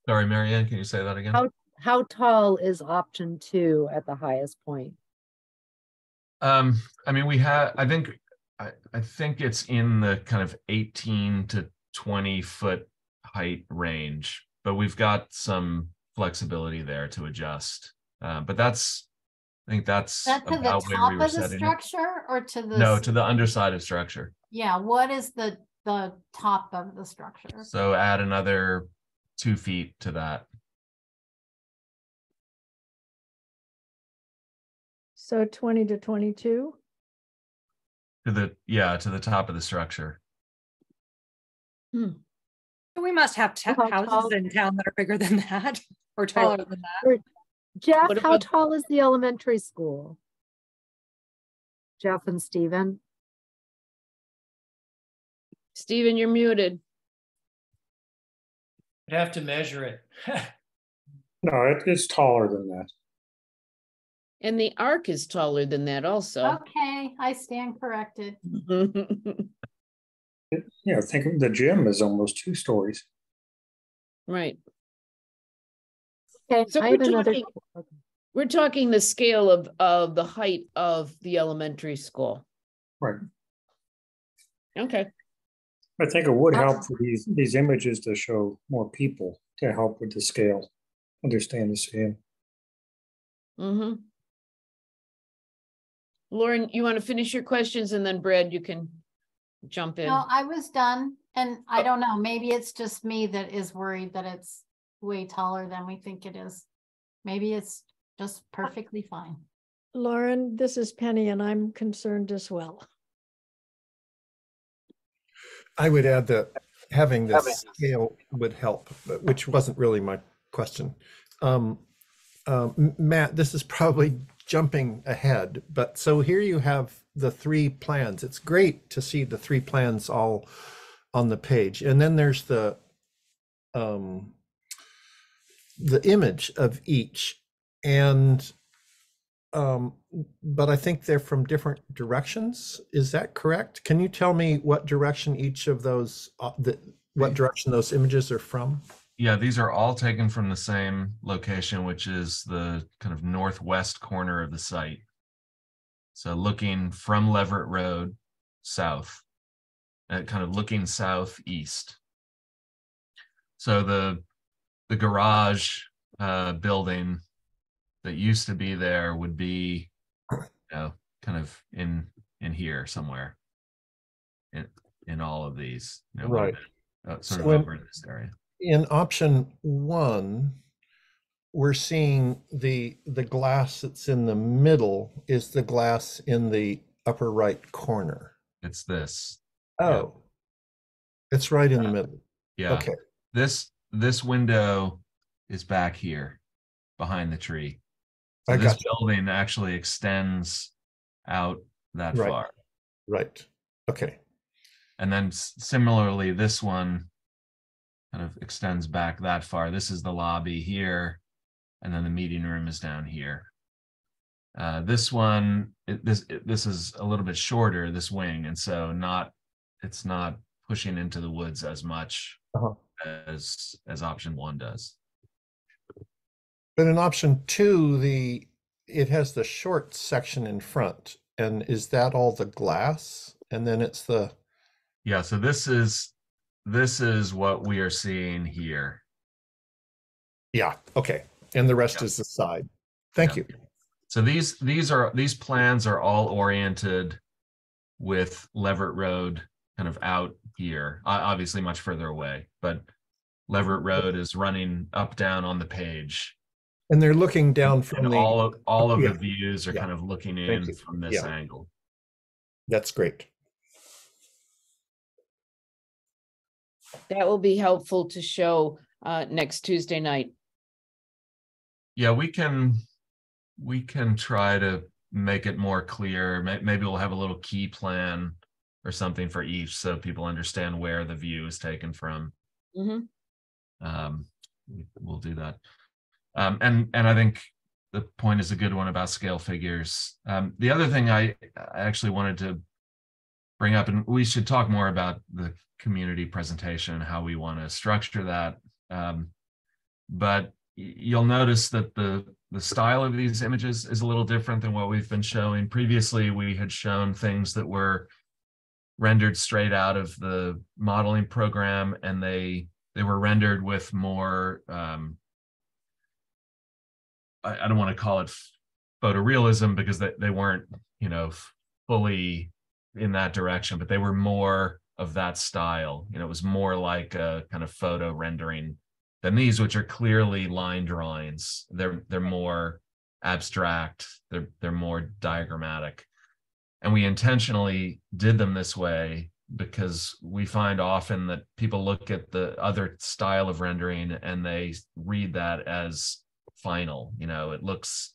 Sorry, Marianne, can you say that again? How tall is option 2 at the highest point? I mean, I think it's in the kind of 18 to 20 foot height range, but we've got some flexibility there to adjust. But I think that's to the top of the structure or to the? No, to the underside of structure. Yeah, what is the top of the structure? So add another 2 feet to that. So 20 to 22? To the top of the structure. We must have houses in town that are bigger than that or taller than that. Jeff, how tall is the elementary school? Jeff and Stephen. Stephen, you're muted. I'd have to measure it. No, it's taller than that. And the arc is taller than that also. Okay, I stand corrected. Yeah, think of the gym is almost 2 stories. Right. Okay, So we're talking the scale of the height of the elementary school. Right. Okay. I think it would help for these images to show more people to help with the scale, understand the scale. Mm-hmm. Lauren, you want to finish your questions, and then Brad, you can jump in. No, I was done. And I don't know, maybe it's just me that is worried that it's way taller than we think it is. Maybe it's just perfectly fine. Lauren, this is Penny, and I'm concerned as well. I would add that having this scale would help, which wasn't really my question. Matt, this is probably jumping ahead, but so here you have the 3 plans. It's great to see the 3 plans all on the page, and then there's the image of each, and but I think they're from different directions. Is that correct? Can you tell me what direction each of those what direction those images are from? Yeah, these are all taken from the same location, which is the kind of northwest corner of the site. So looking from Leverett Road south, kind of looking southeast. So the garage building that used to be there would be, kind of in here somewhere. In all of these, right? Sort of over in this area. In option 1, we're seeing the glass that's in the middle is the glass in the upper right corner. It's this. Oh, yeah. It's right in the middle. Yeah. Okay. This window is back here behind the tree. So this building actually extends out that far. Right. Okay. And then similarly, this one kind of extends back that far. This is the lobby here, and then the meeting room is down here. This one, this is a little bit shorter, this wing, and so it's not pushing into the woods as much as option 1 does. But in option 2, it has the short section in front, and is that all the glass? And then it's the so this is what we are seeing here. Yeah. Okay. And the rest is the side. Thank you. So these plans are all oriented with Leverett Road kind of out here, obviously much further away, but Leverett Road is running up down on the page. And they're looking down from all of the views are kind of looking in from this angle. That's great. That will be helpful to show next Tuesday night. Yeah, we can try to make it more clear. Maybe we'll have a little key plan or something for each, so people understand where the view is taken from. Mm-hmm. We'll do that. And I think the point is a good one about scale figures. The other thing I actually wanted to bring up, and we should talk more about the community presentation and how we want to structure that. But you'll notice that the style of these images is a little different than what we've been showing. Previously, we had shown things that were rendered straight out of the modeling program, and they were rendered with more, I don't want to call it photorealism because they weren't, fully in that direction, but they were more of that style. It was more like a kind of photo rendering than these, which are clearly line drawings. They're more abstract. They're more diagrammatic. And we intentionally did them this way because we find often that people look at the other style of rendering and they read that as final. You know, it looks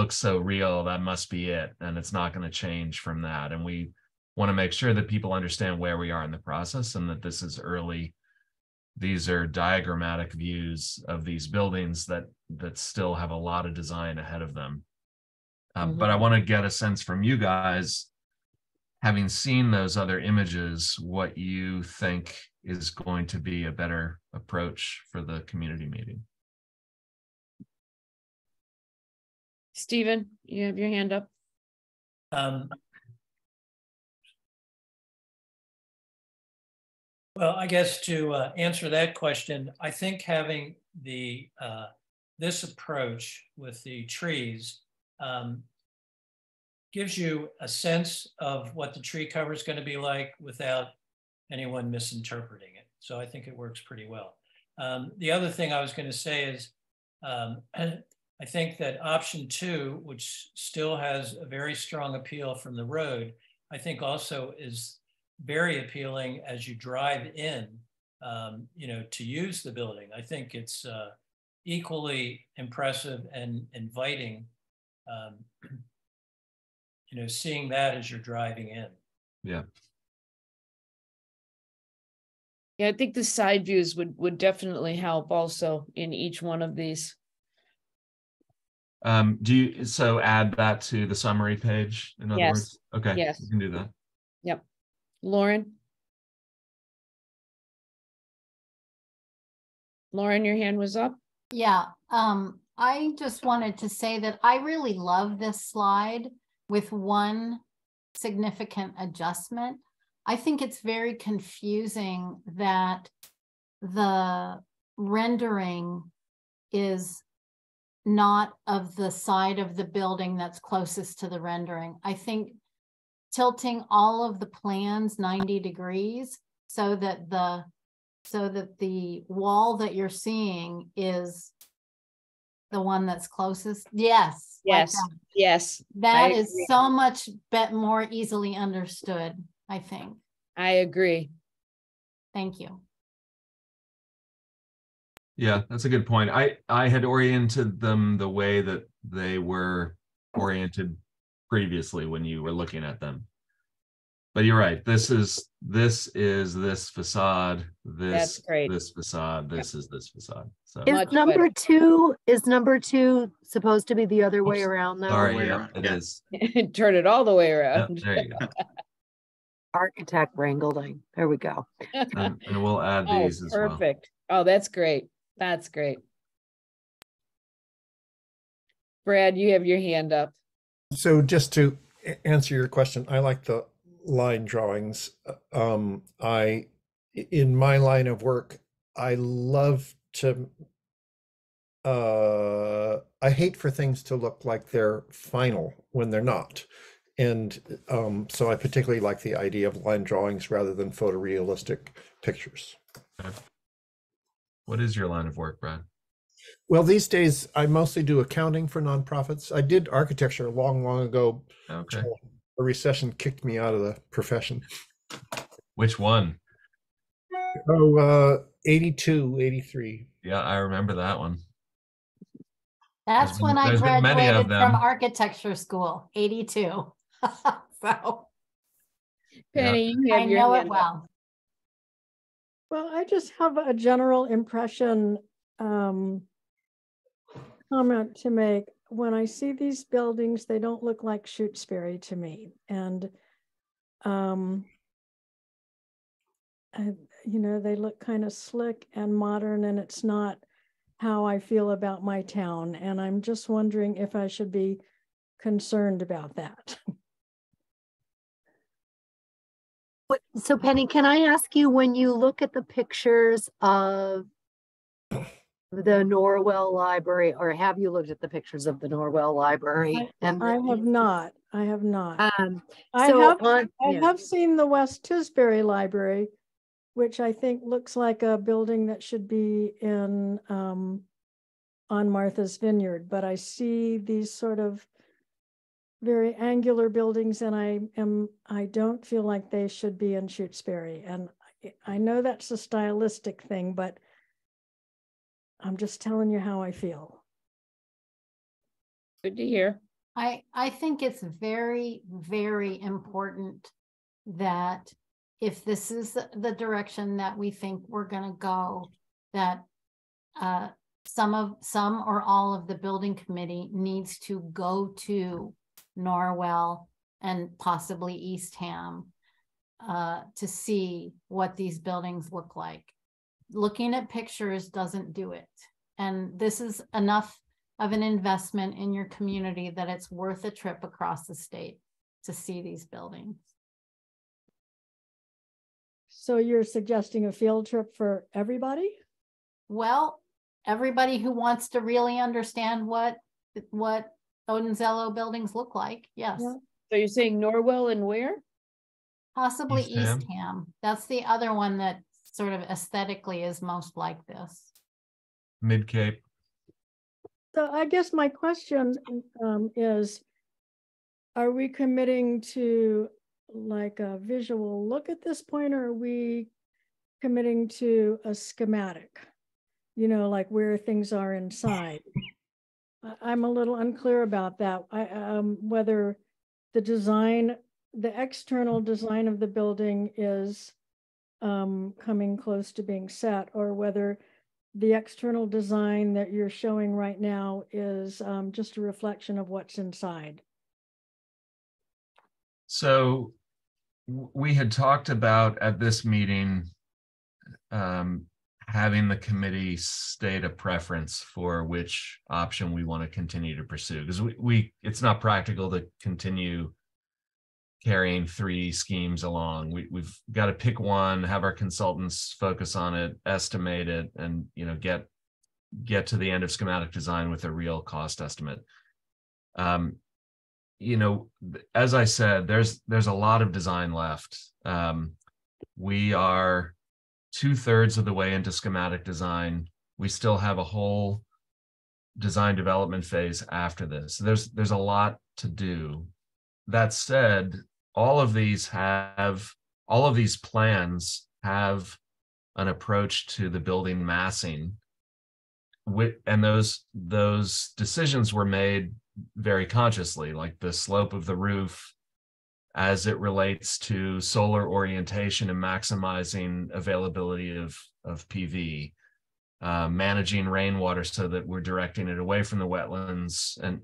so real, that must be it, and it's not going to change from that. And we want to make sure that people understand where we are in the process and that this is early. These are diagrammatic views of these buildings that still have a lot of design ahead of them. But I want to get a sense from you guys, having seen those other images, what you think is going to be a better approach for the community meeting. Stephen, you have your hand up. Well, I guess to answer that question, I think having the this approach with the trees gives you a sense of what the tree cover is going to be like without anyone misinterpreting it. So I think it works pretty well. The other thing I was going to say is I think that option 2, which still has a very strong appeal from the road, I think also is very appealing as you drive in, you know, to use the building. I think it's equally impressive and inviting, you know, seeing that as you're driving in. Yeah. Yeah, I think the side views would definitely help also in each one of these. Do you so add that to the summary page, in other words? Okay, yes, you can do that. Yep. Lauren, your hand was up. Yeah, I just wanted to say that I really love this slide with one significant adjustment. I think it's very confusing that the rendering is not of the side of the building that's closest to the rendering. I think tilting all of the plans 90 degrees so that the wall that you're seeing is the one that's closest. Yes. Yes. Like that. Yes. That is so much more easily understood, I think. I agree. Thank you. Yeah, that's a good point. I had oriented them the way that they were oriented previously when you were looking at them. But you're right. This is this facade. This facade. This is this facade. So is number two supposed to be the other way around though? Sorry, yeah, it is. Turn it all the way around. Yep, there you go. Architect wrangling. There we go. And we'll add these as well. Perfect. Oh, that's great. That's great. Brad, you have your hand up. So just to answer your question, I like the line drawings. In my line of work, I love to I hate for things to look like they're final when they're not. And so I particularly like the idea of line drawings rather than photorealistic pictures. Okay. What is your line of work, Brad? Well, these days I mostly do accounting for nonprofits. I did architecture long ago. Okay. A recession kicked me out of the profession. Which one? Oh, 82, 83. Yeah, I remember that one. That's when I graduated from architecture school, 82. So Penny, I know it well. Well, I just have a general impression comment to make. When I see these buildings, they don't look like Shutesbury to me. And, you know, they look kind of slick and modern, and it's not how I feel about my town. And I'm just wondering if I should be concerned about that. So Penny, can I ask you, when you look at the pictures of the Norwell Library, or have you looked at the pictures of the Norwell Library? I have not. I have not. I have seen the West Shutesbury Library, which I think looks like a building that should be in on Martha's Vineyard, but I see these sort of very angular buildings, and I don't feel like they should be in Shutesbury. And I know that's a stylistic thing, but I'm just telling you how I feel. Good to hear. I think it's very, very important that if this is the direction that we think we're going to go, that some or all of the building committee needs to go to Norwell and possibly Eastham to see what these buildings look like. Looking at pictures doesn't do it. And this is enough of an investment in your community that it's worth a trip across the state to see these buildings. So you're suggesting a field trip for everybody? Well, everybody who wants to really understand what Odinzello buildings look like, yes. Yeah. So you're saying Norwell and where? Possibly Eastham. Eastham. That's the other one that sort of aesthetically is most like this. Mid-Cape. So I guess my question is, are we committing to like a visual look at this point, or are we committing to a schematic? You know, like where things are inside. I'm a little unclear about that. Whether the external design of the building is coming close to being set, or whether the external design that you're showing right now is just a reflection of what's inside. So we had talked about at this meeting having the committee state a preference for which option we want to continue to pursue, because it's not practical to continue carrying 3 schemes along. We've got to pick one, have our consultants focus on it, estimate it, and get to the end of schematic design with a real cost estimate. As I said, there's a lot of design left. We are 2/3 of the way into schematic design. We still have a whole design development phase after this. There's a lot to do. That said, all of these plans have an approach to the building massing, and those decisions were made very consciously, like the slope of the roof as it relates to solar orientation and maximizing availability of PV, managing rainwater so that we're directing it away from the wetlands and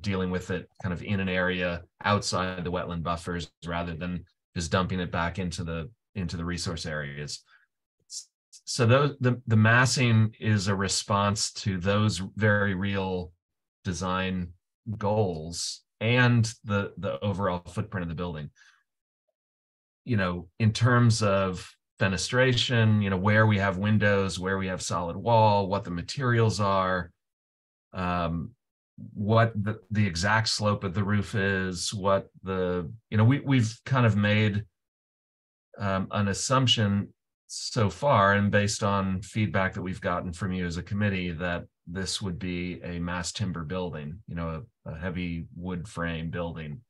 dealing with it kind of in an area outside the wetland buffers rather than just dumping it back into the resource areas. So the massing is a response to those very real design goals and the overall footprint of the building. In terms of fenestration, where we have windows, where we have solid wall, what the materials are, what the exact slope of the roof is, what we've kind of made an assumption so far, and based on feedback that we've gotten from you as a committee, that this would be a mass timber building, a heavy wood frame building.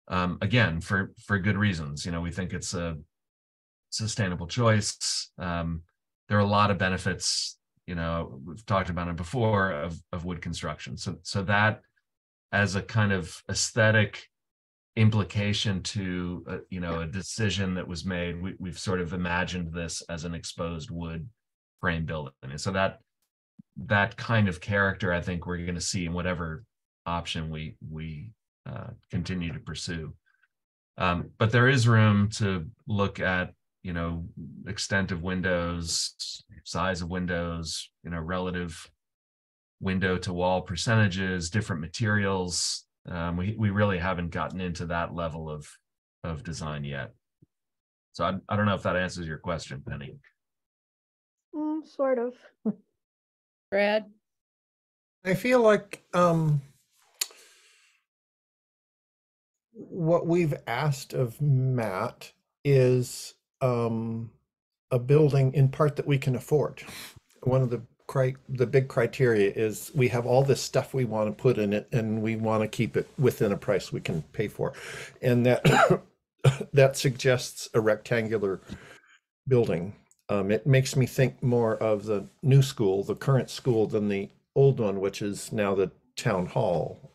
Again, for good reasons. We think it's a sustainable choice. There are a lot of benefits, we've talked about it before, of wood construction. So that as a kind of aesthetic implication to a decision that was made, we've sort of imagined this as an exposed wood frame building. And so that kind of character, I think we're going to see in whatever option we continue to pursue. But there is room to look at, extent of windows, size of windows, relative window to wall percentages, different materials. We really haven't gotten into that level of design yet. So I don't know if that answers your question, Penny. Sort of. Brad? I feel like what we've asked of Matt is a building in part that we can afford. One of the the big criteria is we have all this stuff we want to put in it, and we want to keep it within a price we can pay for, and that that suggests a rectangular building. It makes me think more of the new school, the current school, than the old one, which is now the town hall.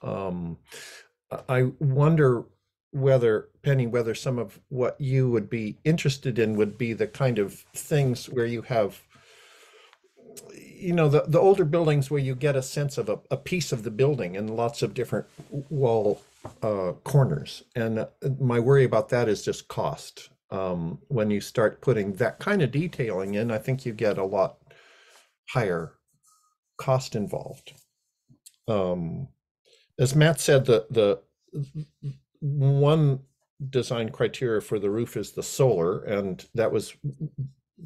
I wonder whether, Penny, whether some of what you would be interested in would be the kind of things where you have, the older buildings where you get a sense of a piece of the building and lots of different wall corners. And my worry about that is just cost. When you start putting that kind of detailing in, I think you get a lot higher cost involved. As Matt said, the one design criteria for the roof is the solar, and that was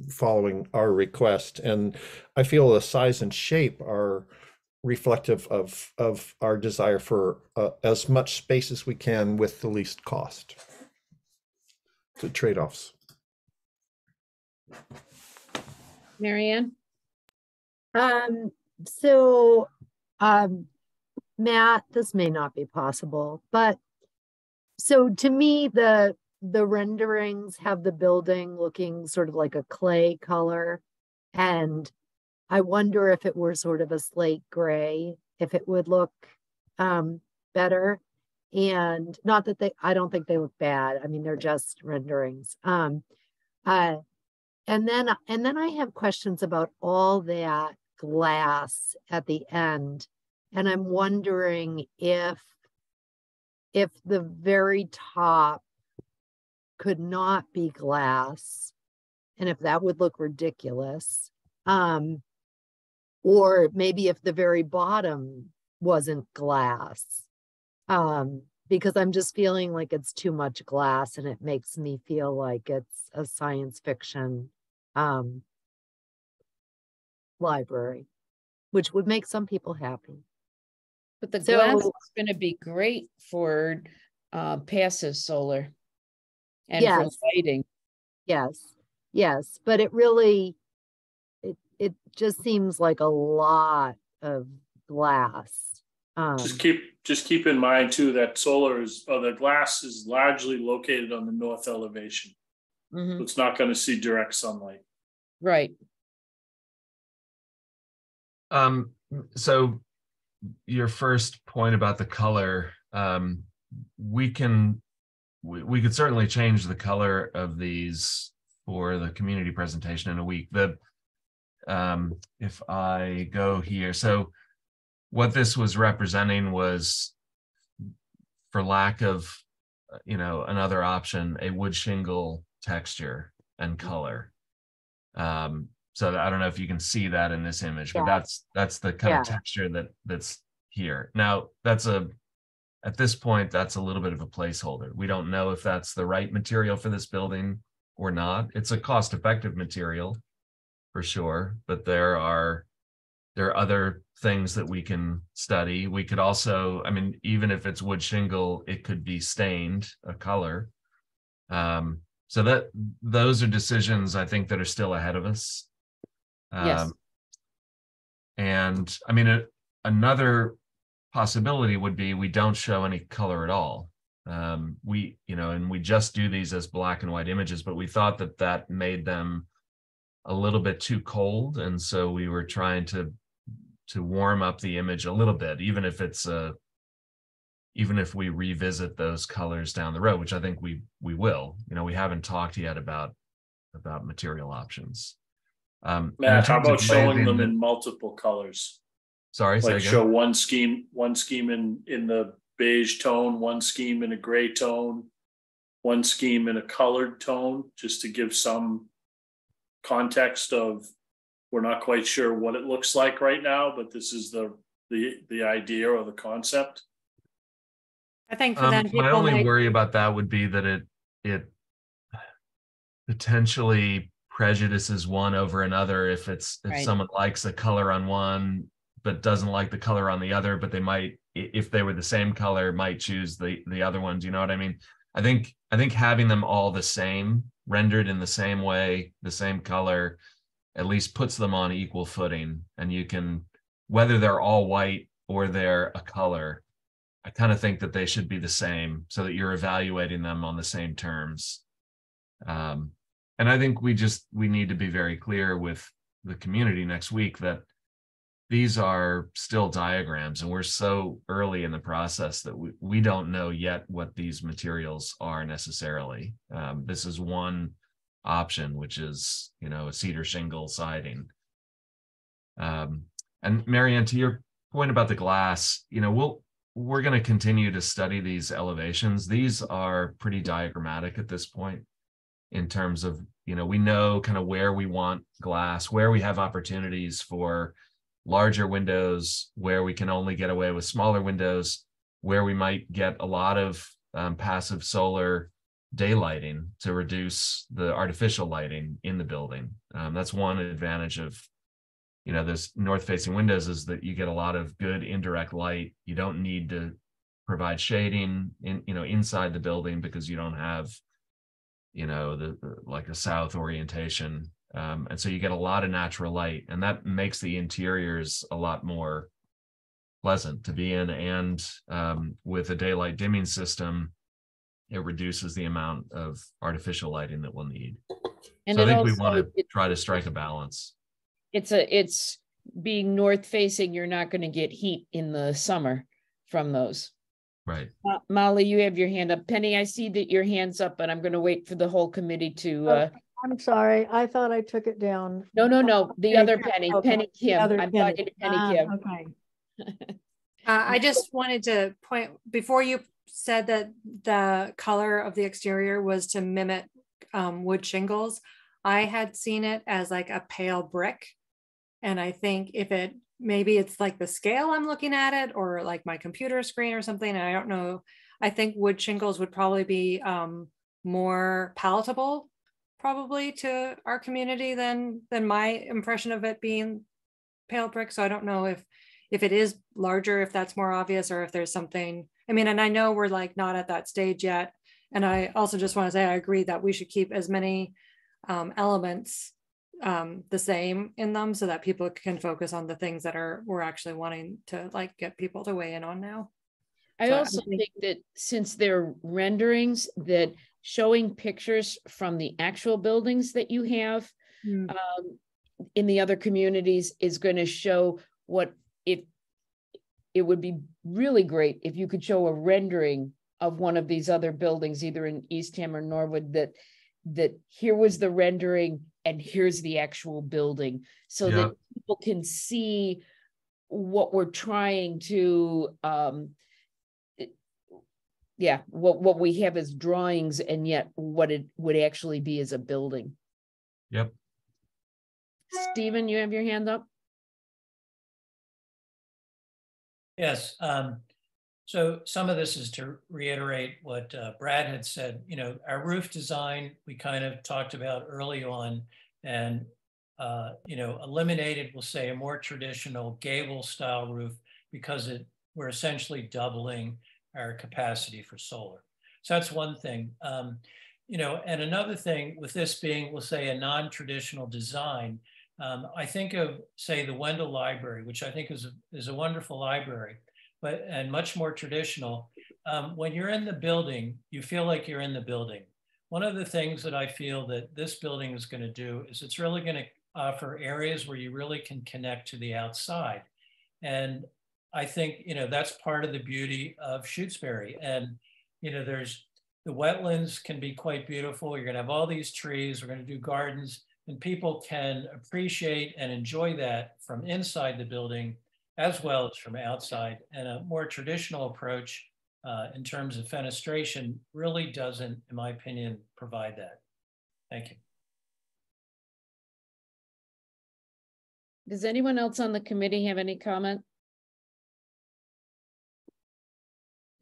following our request. And I feel the size and shape are reflective of our desire for as much space as we can with the least cost. The trade-offs. Marianne? So, Matt, this may not be possible, but so to me, the renderings have the building looking sort of like a clay color. And I wonder if it were sort of a slate gray, if it would look better. And not that I don't think they look bad. I mean, they're just renderings. And then I have questions about all that glass at the end. And I'm wondering if the very top could not be glass, and if that would look ridiculous, or maybe if the very bottom wasn't glass, because I'm just feeling like it's too much glass, and it makes me feel like it's a science fiction library, which would make some people happy. But the glass is going to be great for passive solar and for lighting. Yes, but it really, it just seems like a lot of glass. Just keep in mind too that the glass is largely located on the north elevation. Mm-hmm. So it's not going to see direct sunlight. Right. So your first point about the color, we could certainly change the color of these for the community presentation in a week. If I go here, so what this was representing was, for lack of another option, a wood shingle texture and color. So I don't know if you can see that in this image, but that's the kind of texture that's here. Now at this point, that's a little bit of a placeholder. We don't know if that's the right material for this building or not. It's a cost-effective material for sure, but there are other things that we can study. We could also, even if it's wood shingle, it could be stained a color. So those are decisions I think that are still ahead of us. Yes. And another possibility would be we don't show any color at all. And we just do these as black and white images, but we thought that made them a little bit too cold. And so we were trying to warm up the image a little bit, even if we revisit those colors down the road, which I think we will. We haven't talked yet about material options. Matt, how about showing them in multiple colors? Sorry, like show one scheme in the beige tone, one scheme in a gray tone, one scheme in a colored tone, just to give some context of, we're not quite sure what it looks like right now, but this is the idea or the concept. I think for them, my only worry about that would be that it potentially prejudices one over another if someone likes a color on one but doesn't like the color on the other, but they might, if they were the same color, might choose the other ones. You know what I mean? I think having them all the same, rendered in the same way, the same color, at least puts them on equal footing, and you can, whether they're all white or they're a color, I kind of think that they should be the same so that you're evaluating them on the same terms. And I think we need to be very clear with the community next week that these are still diagrams, and we're so early in the process that we don't know yet what these materials are necessarily. This is one option, which is, a cedar shingle siding. And Marianne, to your point about the glass, we're going to continue to study these elevations. These are pretty diagrammatic at this point in terms of, we know kind of where we want glass, where we have opportunities for larger windows, where we can only get away with smaller windows, where we might get a lot of passive solar daylighting to reduce the artificial lighting in the building. That's one advantage of, those north-facing windows, is that you get a lot of good indirect light. You don't need to provide shading inside the building because you don't have, like a south orientation. And so you get a lot of natural light, and that makes the interiors a lot more pleasant to be in. And with a daylight dimming system, it reduces the amount of artificial lighting that we'll need. And so I think we want to try to strike a balance. It's being north facing, you're not going to get heat in the summer from those. Right. Molly, you have your hand up. Penny, I see that your hand's up, but I'm going to wait for the whole committee to I'm sorry, I thought I took it down. No, the other Penny. Okay. Penny Kim. I'm Penny. talking to Penny Kim. Okay. I just wanted to point, before you said that the color of the exterior was to mimic wood shingles, I had seen it as like a pale brick. And I think maybe it's like the scale I'm looking at it, or like my computer screen or something. I don't know. I think wood shingles would probably be more palatable probably to our community than my impression of it being pale brick. So I don't know if it is larger, if that's more obvious, or if there's something, and I know we're like not at that stage yet. And I also just want to say, I agree that we should keep as many elements the same in them so that people can focus on the things that we're actually wanting to like get people to weigh in on now. I also think that since they're renderings, that showing pictures from the actual buildings that you have in the other communities is going to show what it would be really great if you could show a rendering of one of these other buildings, either in Eastham or Norwood, that here was the rendering and here's the actual building, so that people can see what we're trying to what we have as drawings, and yet what it would actually be as a building. Yep. Stephen, you have your hand up. Yes. So some of this is to reiterate what Brad had said. Our roof design, we kind of talked about early on, and eliminated, we'll say, a more traditional gable style roof because we're essentially doubling our capacity for solar. So that's one thing. And another thing with this being, we'll say, a non-traditional design, I think of, say, the Wendell Library, which I think is a wonderful library, and much more traditional. When you're in the building, you feel like you're in the building. One of the things that I feel that this building is going to do is it's really going to offer areas where you really can connect to the outside. And I think, that's part of the beauty of Shutesbury. And, there's the wetlands can be quite beautiful. You're going to have all these trees. We're going to do gardens, and people can appreciate and enjoy that from inside the building as well as from outside. And a more traditional approach in terms of fenestration really doesn't, in my opinion, provide that. Thank you. Does anyone else on the committee have any comment?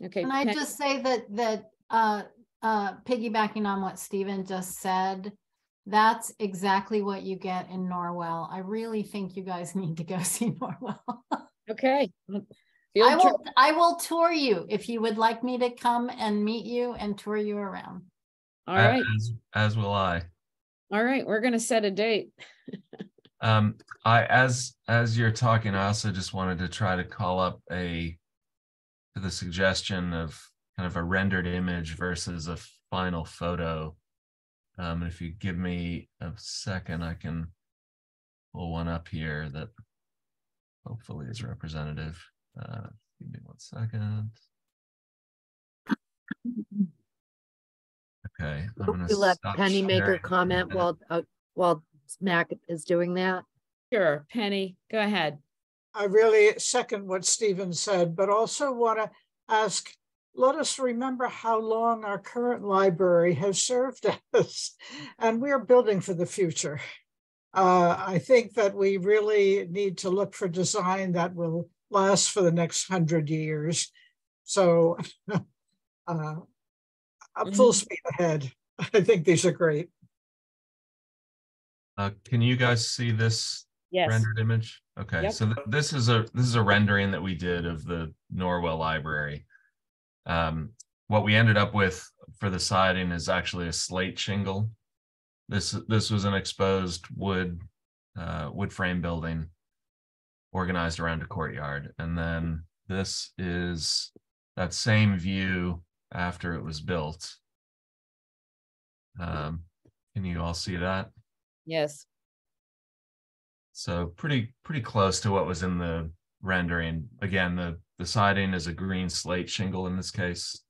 Okay. Can I just say that piggybacking on what Stephen just said, that's exactly what you get in Norwell. I really think you guys need to go see Norwell. Okay. I will tour you if you would like me to come and meet you and tour you around. All right. As will I. All right. We're going to set a date. As you're talking, I also just wanted to try to call up the suggestion of kind of a rendered image versus a final photo. If you give me a second, I can pull one up here that hopefully is representative. Give me 1 second. Okay, I'm gonna You let stop Penny make her sharing. comment while Mac is doing that. Sure, Penny, go ahead. I really second what Stephen said, but also want to ask, let us remember how long our current library has served us, and we're building for the future. I think that we really need to look for design that will last for the next 100 years. So full speed ahead. I think these are great. Can you guys see this rendered image? Okay, Yep. so this is a rendering that we did of the Norwell Library. What we ended up with for the siding is actually a slate shingle. This was an exposed wood frame building organized around a courtyard, and then this is that same view after it was built. Can you all see that? Yes. So pretty close to what was in the rendering. Again, the siding is a green slate shingle in this case.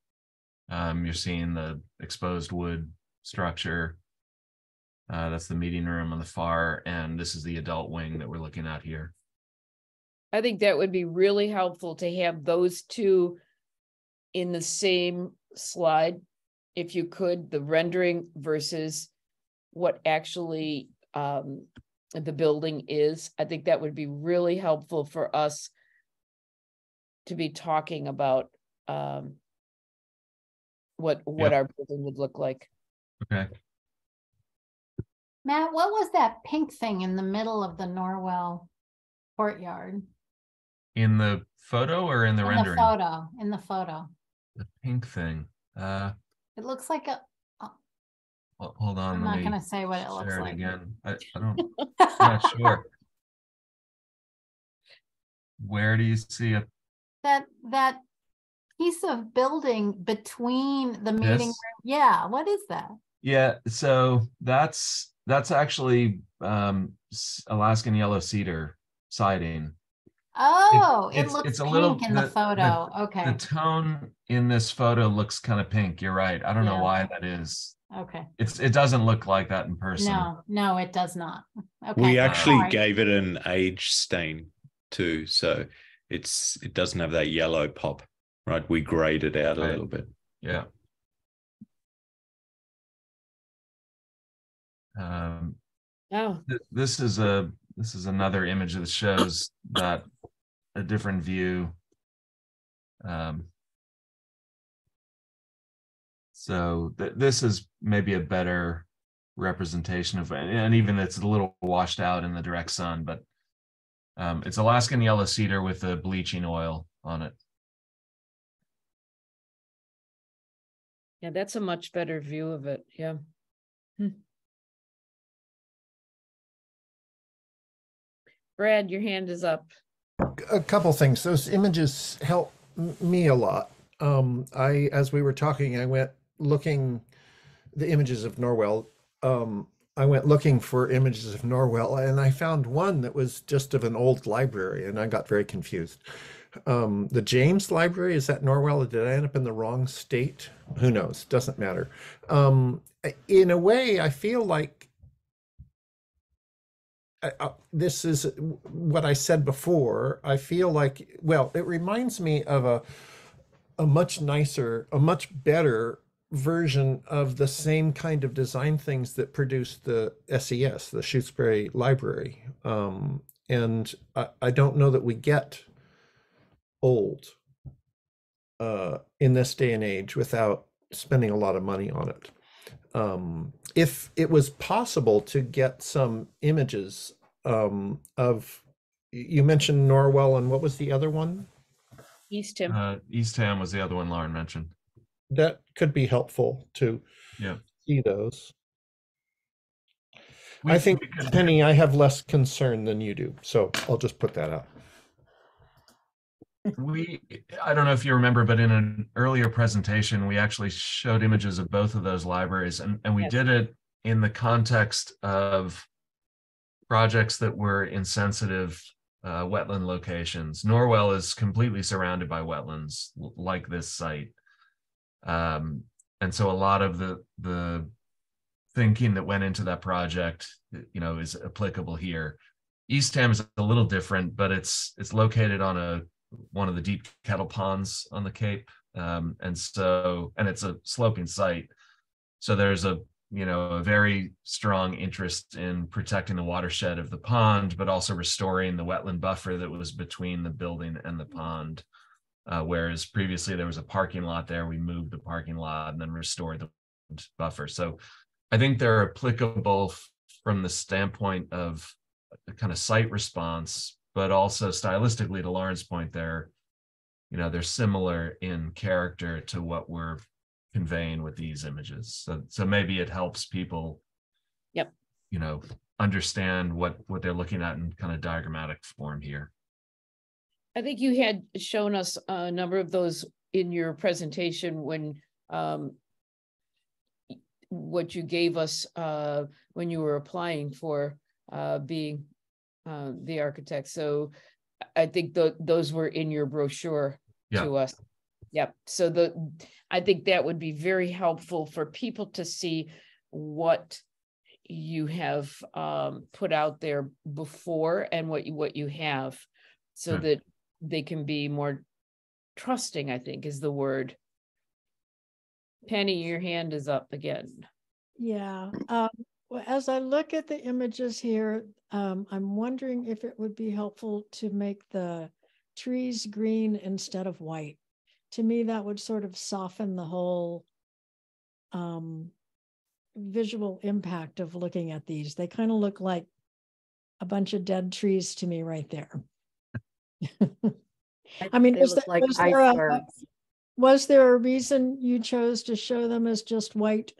You're seeing the exposed wood structure. That's the meeting room on the far, and this is the adult wing that we're looking at here. I think that would be really helpful to have those two in the same slide, if you could, the rendering versus what actually the building is. I think that would be really helpful for us to be talking about what our building would look like. Okay. Matt, what was that pink thing in the middle of the Norwell courtyard? In the photo or in the rendering? In the photo. The pink thing. It looks like a. Hold on. I'm not going to say what it looks like. Again. I don't. I'm not sure. Where do you see it? That piece of building between the meeting room. Yeah. What is that? Yeah. So that's actually Alaskan yellow cedar siding. Oh, it looks it's a pink little in the photo. Okay. The tone in this photo looks kind of pink. You're right. I don't know why that is. Okay. It doesn't look like that in person. No, it does not. Okay. We actually gave it an age stain too, so it doesn't have that yellow pop, right? We grayed it out a little bit. Yeah. This is another image that shows that a different view. So this is maybe a better representation of, and even it's a little washed out in the direct sun, but it's Alaskan yellow cedar with the bleaching oil on it. Yeah, that's a much better view of it. Yeah. Brad, your hand is up. A couple things. Those images help me a lot. As we were talking, I went looking the images of Norwell. I went looking for images of Norwell, and I found one that was just of an old library, and I got very confused. The James Library, is that Norwell? Did I end up in the wrong state? Who knows? Doesn't matter. In a way, I feel like this is what I said before. I feel like, well, it reminds me of a much nicer, a much better version of the same kind of design things that produced the SES, the Shutesbury Library. And I don't know that we get old in this day and age without spending a lot of money on it. If it was possible to get some images of, you mentioned Norwell, and what was the other one? Eastham. Eastham was the other one Lauren mentioned. That could be helpful to see those. I think, Penny, I have less concern than you do, so I'll just put that out. I don't know if you remember, but in an earlier presentation, we actually showed images of both of those libraries, and we did it in the context of projects that were in sensitive wetland locations. Norwell is completely surrounded by wetlands, like this site. And so a lot of the thinking that went into that project, is applicable here. Eastham is a little different, but it's located on one of the deep kettle ponds on the Cape. And it's a sloping site. So there's a very strong interest in protecting the watershed of the pond, but also restoring the wetland buffer that was between the building and the pond. Whereas previously there was a parking lot there, we moved the parking lot and then restored the buffer. So I think they're applicable from the standpoint of a kind of site response, but also stylistically, to Lauren's point, they're similar in character to what we're conveying with these images. So maybe it helps people, understand what they're looking at in kind of diagrammatic form here. I think you had shown us a number of those in your presentation when what you gave us when you were applying for being the architect. So I think those were in your brochure to us. Yep. So I think that would be very helpful for people to see what you have put out there before and what you have, so that they can be more trusting, I think is the word. Penny, your hand is up again. Yeah. Well, as I look at the images here, I'm wondering if it would be helpful to make the trees green instead of white. To me, that would sort of soften the whole visual impact of looking at these. They kind of look like a bunch of dead trees to me right there. I mean, was there a reason you chose to show them as just white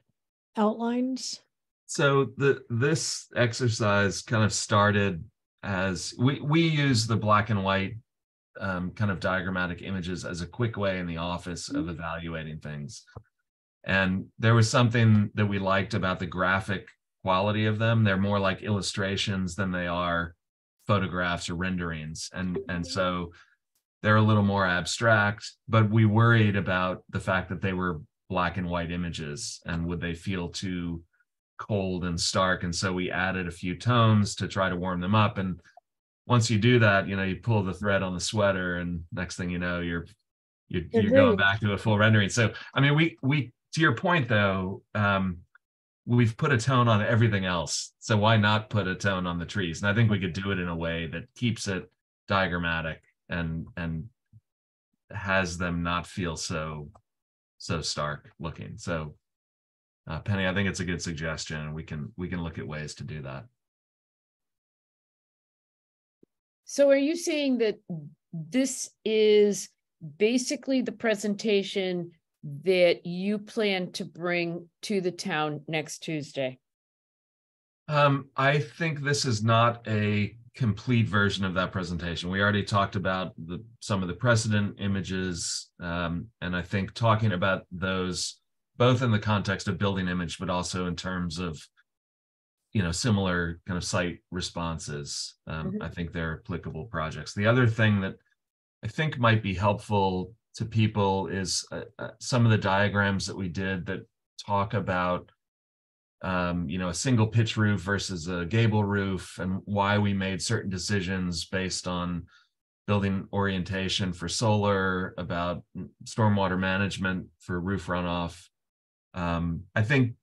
outlines? So this exercise kind of started as we use the black and white kind of diagrammatic images as a quick way in the office of evaluating things. And there was something that we liked about the graphic quality of them. They're more like illustrations than they are photographs or renderings. And so they're a little more abstract, but we worried about the fact that they were black and white images and would they feel too cold and stark. And so we added a few tones to try to warm them up. And once you do that, you pull the thread on the sweater and next thing you know, you're going back to a full rendering. So, I mean, we to your point though, we've put a tone on everything else. So why not put a tone on the trees? And I think we could do it in a way that keeps it diagrammatic and has them not feel so stark looking. So Penny, I think it's a good suggestion, and we can look at ways to do that. So are you saying that this is basically the presentation that you plan to bring to the town next Tuesday? I think this is not a complete version of that presentation. We already talked about some of the precedent images, and I think talking about those both in the context of building image, but also in terms of similar kind of site responses. I think they're applicable projects. The other thing that I think might be helpful to people is some of the diagrams that we did that talk about a single pitch roof versus a gable roof, and why we made certain decisions based on building orientation for solar, about stormwater management for roof runoff. I think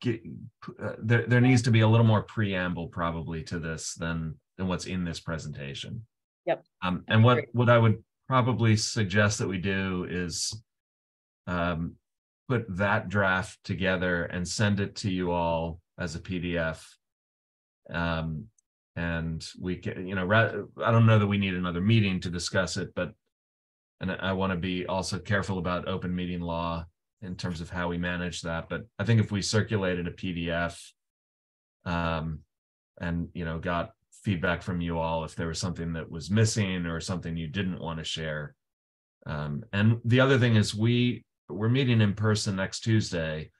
there needs to be a little more preamble probably to this than what's in this presentation. Yep. And what I would probably suggest that we do is put that draft together and send it to you all as a PDF. And we can, I don't know that we need another meeting to discuss it, and I want to be also careful about open meeting law in terms of how we manage that. But I think if we circulated a PDF and got feedback from you all if there was something that was missing or something you didn't want to share. And the other thing is we're meeting in person next Tuesday.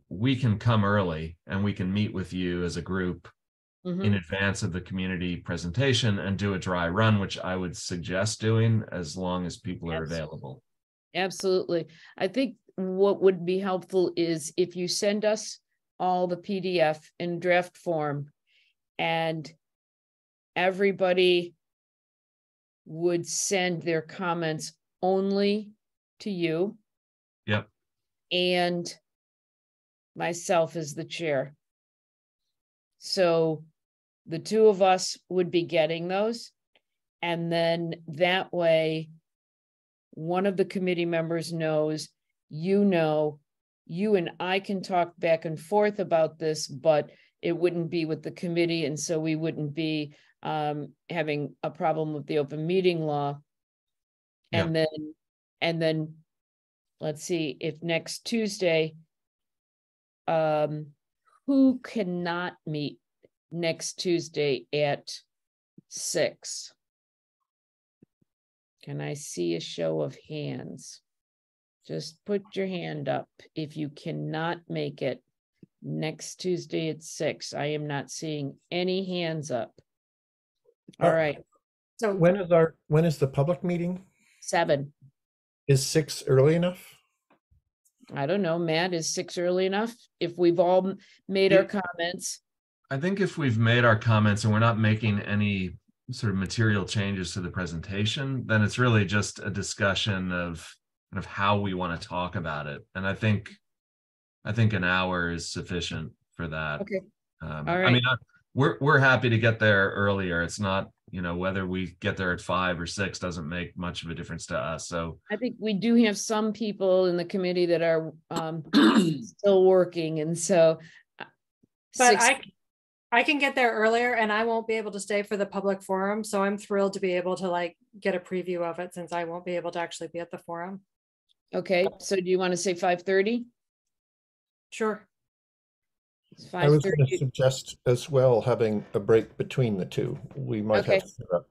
We can come early and we can meet with you as a group in advance of the community presentation and do a dry run, which I would suggest doing as long as people are available. Absolutely. I think what would be helpful is if you send us all the PDF in draft form, and everybody would send their comments only to you. Yep. And myself as the chair. So the two of us would be getting those. And then that way, one of the committee members knows, you and I can talk back and forth about this, but it wouldn't be with the committee. And so we wouldn't be having a problem with the open meeting law. And then let's see if next Tuesday, who cannot meet next Tuesday at 6? Can I see a show of hands? Just put your hand up if you cannot make it next Tuesday at 6. I am not seeing any hands up. All right. So when is the public meeting? 7. Is 6 early enough? I don't know, Matt, is 6 early enough? If we've all made our comments. I think if we've made our comments and we're not making any sort of material changes to the presentation, then it's really just a discussion of how we want to talk about it. And I think an hour is sufficient for that. Okay. All right. I mean, we're happy to get there earlier. It's not, whether we get there at 5 or 6 doesn't make much of a difference to us. So I think we do have some people in the committee that are still working. And so. But I can get there earlier and I won't be able to stay for the public forum. So I'm thrilled to be able to get a preview of it since I won't be able to actually be at the forum. Okay. So do you want to say 5:30? Sure. I was going to suggest as well having a break between the two. We might have to.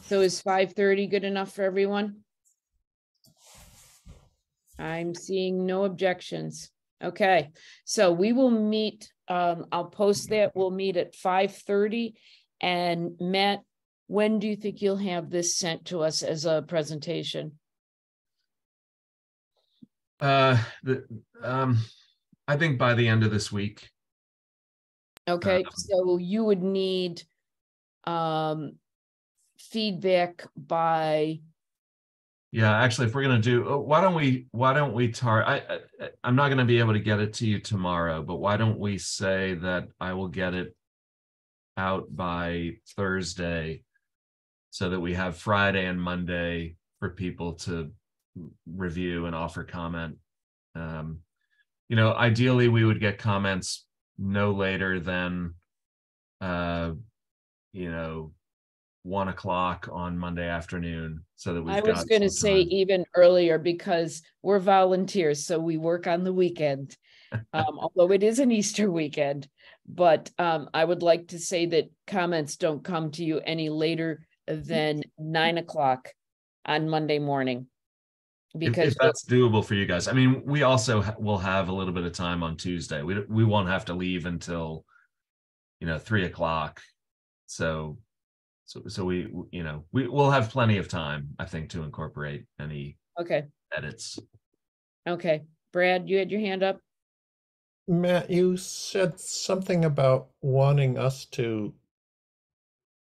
So is 5:30 good enough for everyone? I'm seeing no objections. Okay, so we will meet, I'll post that, we'll meet at 5:30. And Matt, when do you think you'll have this sent to us as a presentation? I think by the end of this week. Okay, so you would need feedback by. Yeah, actually, if we're gonna do, why don't we I'm not gonna be able to get it to you tomorrow, but why don't we say that I will get it out by Thursday so that we have Friday and Monday for people to review and offer comment. Ideally we would get comments no later than 1 o'clock on Monday afternoon, so that I was going to say even earlier because we're volunteers, so we work on the weekend, although it is an Easter weekend. But I would like to say that comments don't come to you any later than 9 o'clock on Monday morning. Because if that's doable for you guys. I mean, we also will have a little bit of time on Tuesday. We won't have to leave until 3 o'clock. So we'll have plenty of time, I think, to incorporate any edits. Okay, Brad, you had your hand up. Matt, you said something about wanting us to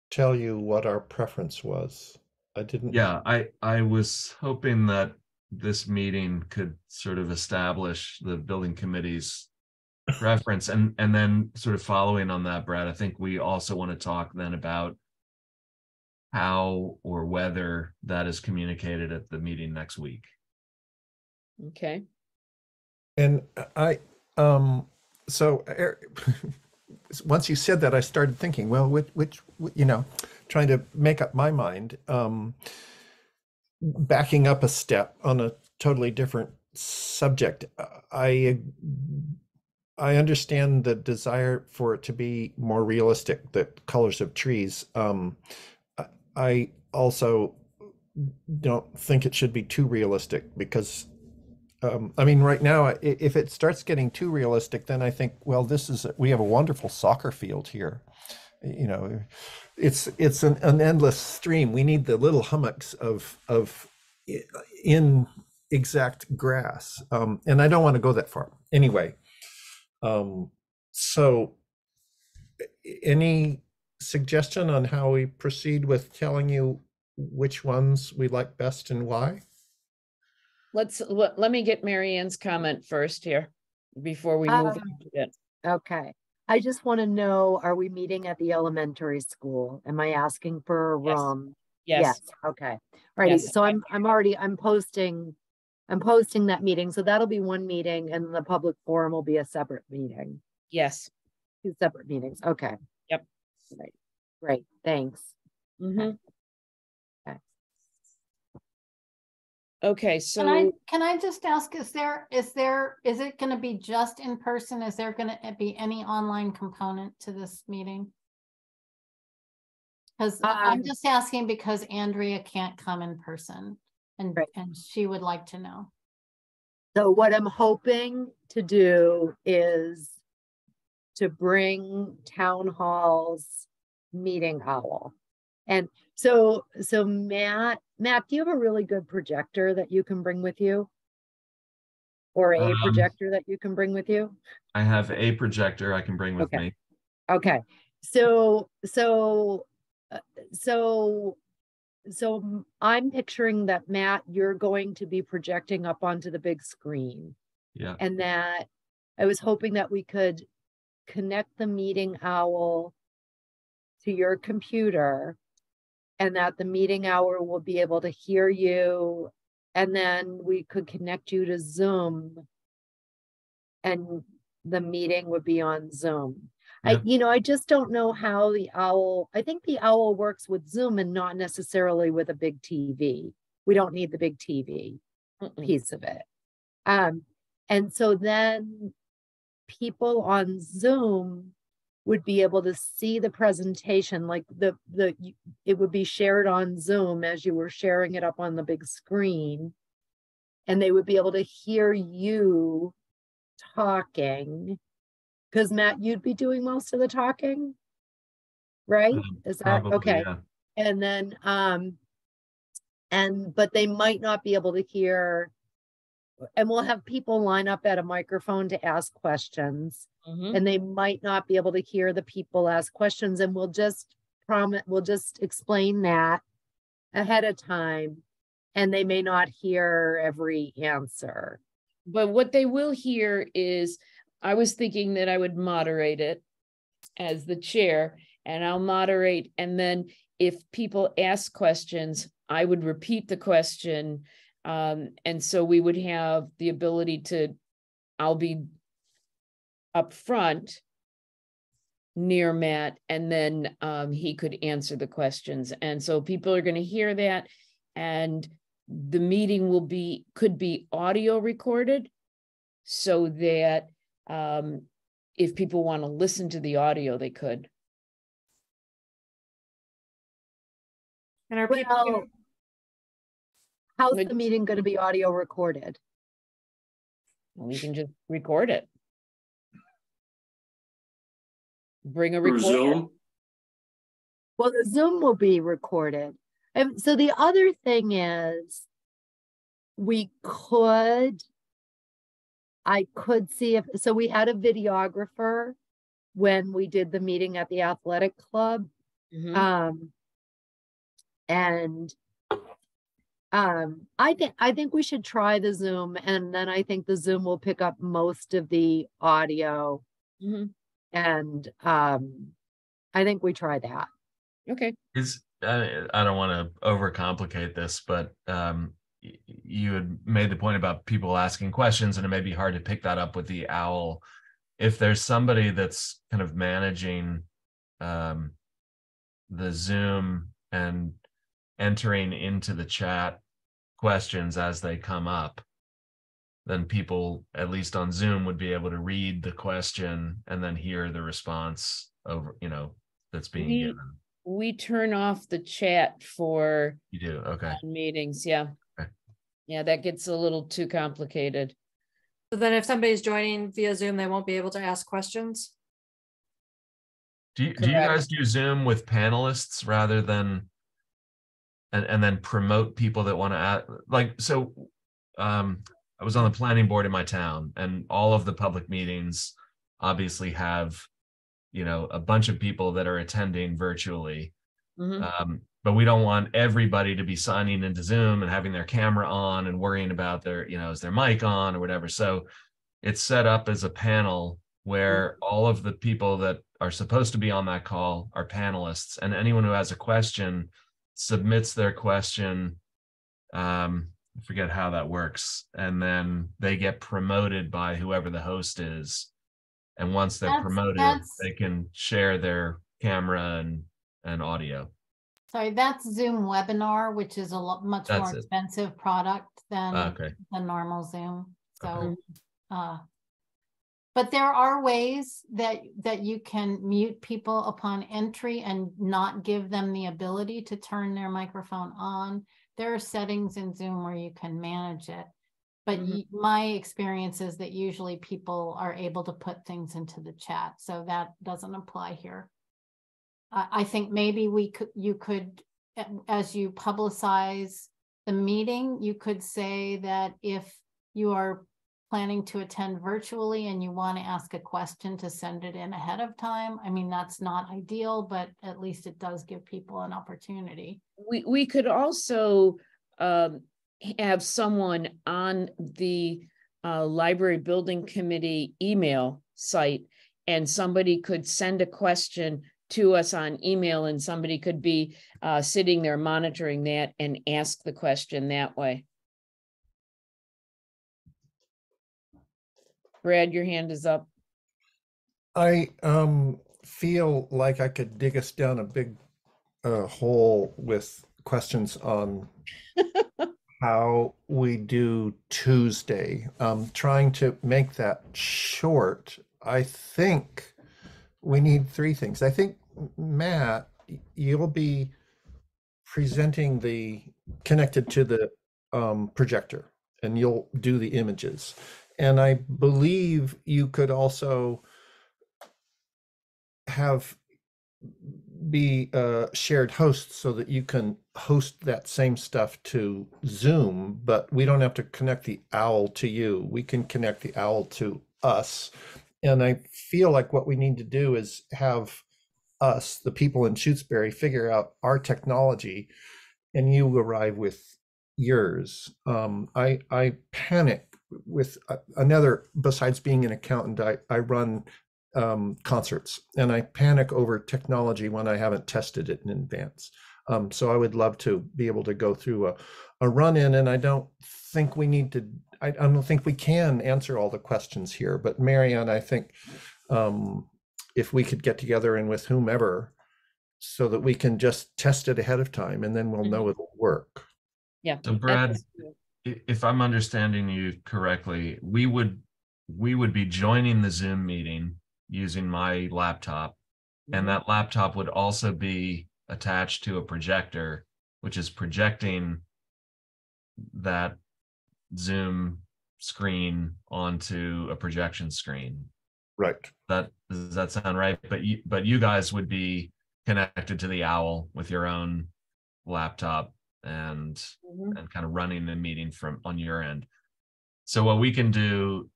tell you what our preference was. I didn't. Yeah, I was hoping that this meeting could sort of establish the building committee's preference, and then sort of following on that, Brad, I think we also want to talk then about how or whether that is communicated at the meeting next week. Okay. And so once you said that, I started thinking, well, which trying to make up my mind, backing up a step on a totally different subject. I understand the desire for it to be more realistic, the colors of trees. I also don't think it should be too realistic because, I mean, right now, if it starts getting too realistic, then I think, well, we have a wonderful soccer field here. You know, it's an endless stream. We need the little hummocks of in exact grass, and I don't want to go that far anyway. So any suggestion on how we proceed with telling you which ones we like best and why? Let me get Mary Ann's comment first here before we move on to it. Okay. I just want to know, are we meeting at the elementary school? Am I asking for a room? Yes. Okay. Righty. Yes. So I'm posting that meeting. So that'll be one meeting and the public forum will be a separate meeting. Yes. 2 separate meetings. Okay. Yep. Right. Great. Thanks. Mm-hmm. Okay, so can I just ask, is it going to be just in person? Is there going to be any online component to this meeting? Because I'm just asking because Andrea can't come in person and she would like to know. So what I'm hoping to do is to bring Town Hall's meeting owl. And so Matt, do you have a really good projector that you can bring with you? Or a projector that you can bring with you? I have a projector I can bring with me. Okay. So I'm picturing that, Matt, you're going to be projecting up onto the big screen. Yeah. And that I was hoping that we could connect the meeting owl to your computer and that the meeting hour will be able to hear you, and then we could connect you to Zoom and the meeting would be on Zoom. Yeah. I just don't know how the owl, I think the owl works with Zoom and not necessarily with a big TV. We don't need the big TV piece of it. And so then people on Zoom would be able to see the presentation, like it would be shared on Zoom as you were sharing it up on the big screen, and they would be able to hear you talking, because Matt, you'd be doing most of the talking, right? Is that probably, okay? Yeah. And then but they might not be able to hear, and we'll have people line up at a microphone to ask questions. And they might not be able to hear the people ask questions, and we'll just explain that ahead of time, and they may not hear every answer. But what they will hear is, I was thinking that I would moderate it as the chair, and I'll moderate, and then if people ask questions, I would repeat the question, and so we would have the ability to, I'll be up front near Matt, and then he could answer the questions. And so people are going to hear that, and the meeting could be audio recorded, so that if people want to listen to the audio, they could. And are people, how's the meeting going to be audio recorded? We can just record it. Bring a recorder. Zoom? Well, the Zoom will be recorded. And so the other thing is, I could see if, so we had a videographer when we did the meeting at the athletic club. I think we should try the Zoom, and then I think the Zoom will pick up most of the audio. And I think we try that. Okay. I don't want to overcomplicate this, but you had made the point about people asking questions, and it may be hard to pick that up with the owl. If there's somebody that's kind of managing the Zoom and entering into the chat questions as they come up, then people, at least on Zoom, would be able to read the question and then hear the response over, that's being given. We turn off the chat for You do, okay. meetings, yeah. Okay. Yeah, that gets a little too complicated. So then if somebody's joining via Zoom, they won't be able to ask questions? Do you guys do Zoom with panelists rather than, and then promote people that want to add, like, so I was on the planning board in my town, and all of the public meetings obviously have, a bunch of people that are attending virtually. But we don't want everybody to be signing into Zoom and having their camera on and worrying about their, is their mic on or whatever. So it's set up as a panel where all of the people that are supposed to be on that call are panelists, and anyone who has a question submits their question. I forget how that works. And then they get promoted by whoever the host is. And once they're promoted, they can share their camera and audio. Sorry, that's Zoom Webinar, which is a much more expensive product than the normal Zoom. So, but there are ways that you can mute people upon entry and not give them the ability to turn their microphone on. There are settings in Zoom where you can manage it. But my experience is that usually people are able to put things into the chat. So that doesn't apply here. I think maybe you could, as you publicize the meeting, you could say that if you are planning to attend virtually and you want to ask a question, to send it in ahead of time. I mean, that's not ideal, but at least it does give people an opportunity. We could also have someone on the library building committee email site, and somebody could send a question to us on email, and somebody could be sitting there monitoring that and ask the question that way. Brad, your hand is up. I feel like I could dig us down a big hole with questions on how we do Tuesday. Trying to make that short. I think we need three things. I think, Matt, you'll be presenting connected to the projector, and you'll do the images. And I believe you could also be shared hosts so that you can host that same stuff to Zoom, but we don't have to connect the OWL to you. We can connect the OWL to us. And I feel like what we need to do is have us, the people in Shutesbury, figure out our technology, and you arrive with yours. I panic with another, besides being an accountant, I run concerts, and I panic over technology when I haven't tested it in advance. So I would love to be able to go through a run-in, and I don't think we need to, I don't think we can answer all the questions here, but Marianne, I think if we could get together and with whomever, so that we can just test it ahead of time, and then we'll know it'll work. Yeah. So Brad, if I'm understanding you correctly, we would be joining the Zoom meeting using my laptop, and that laptop would also be attached to a projector, which is projecting that Zoom screen onto a projection screen. Right. Does that sound right? But you guys would be connected to the OWL with your own laptop and kind of running the meeting from on your end. So what we can do,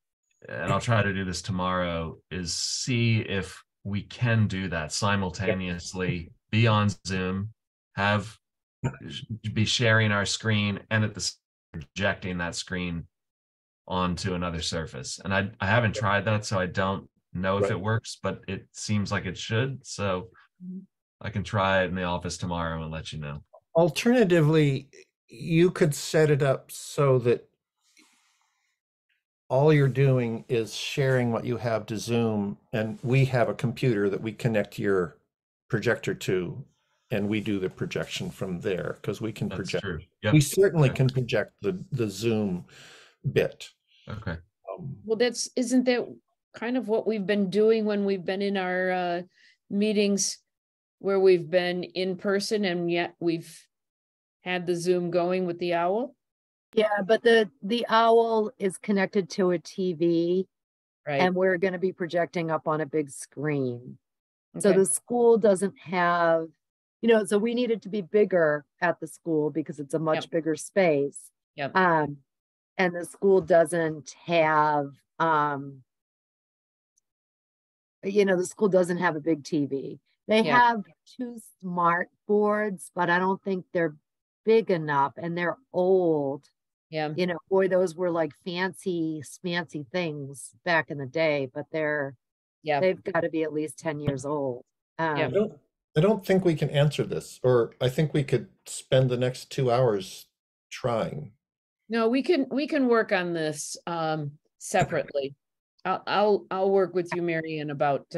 and I'll try to do this tomorrow, is see if we can do that simultaneously, be on Zoom, be sharing our screen, and at the projecting that screen onto another surface. And I haven't tried that, so I don't know if it works, but it seems like it should. So I can try it in the office tomorrow and let you know. Alternatively, you could set it up so that all you're doing is sharing what you have to Zoom, and we have a computer that we connect your projector to, and we do the projection from there, because we can project. True. Yep. We certainly can project the Zoom bit. Okay. Well, isn't that kind of what we've been doing when we've been in our meetings where we've been in person and yet we've had the Zoom going with the owl? Yeah, but the owl is connected to a TV, right? And we're going to be projecting up on a big screen. Okay. So the school doesn't have, so we need it to be bigger at the school because it's a much bigger space. Yep. And the school doesn't have, the school doesn't have a big TV. They have 2 smart boards, but I don't think they're big enough, and they're old. Yeah. Boy, those were like fancy things back in the day, but they've got to be at least 10 years old. I don't think we can answer this, or I think we could spend the next 2 hours trying. No, we can work on this separately. I'll work with you, Marianne, about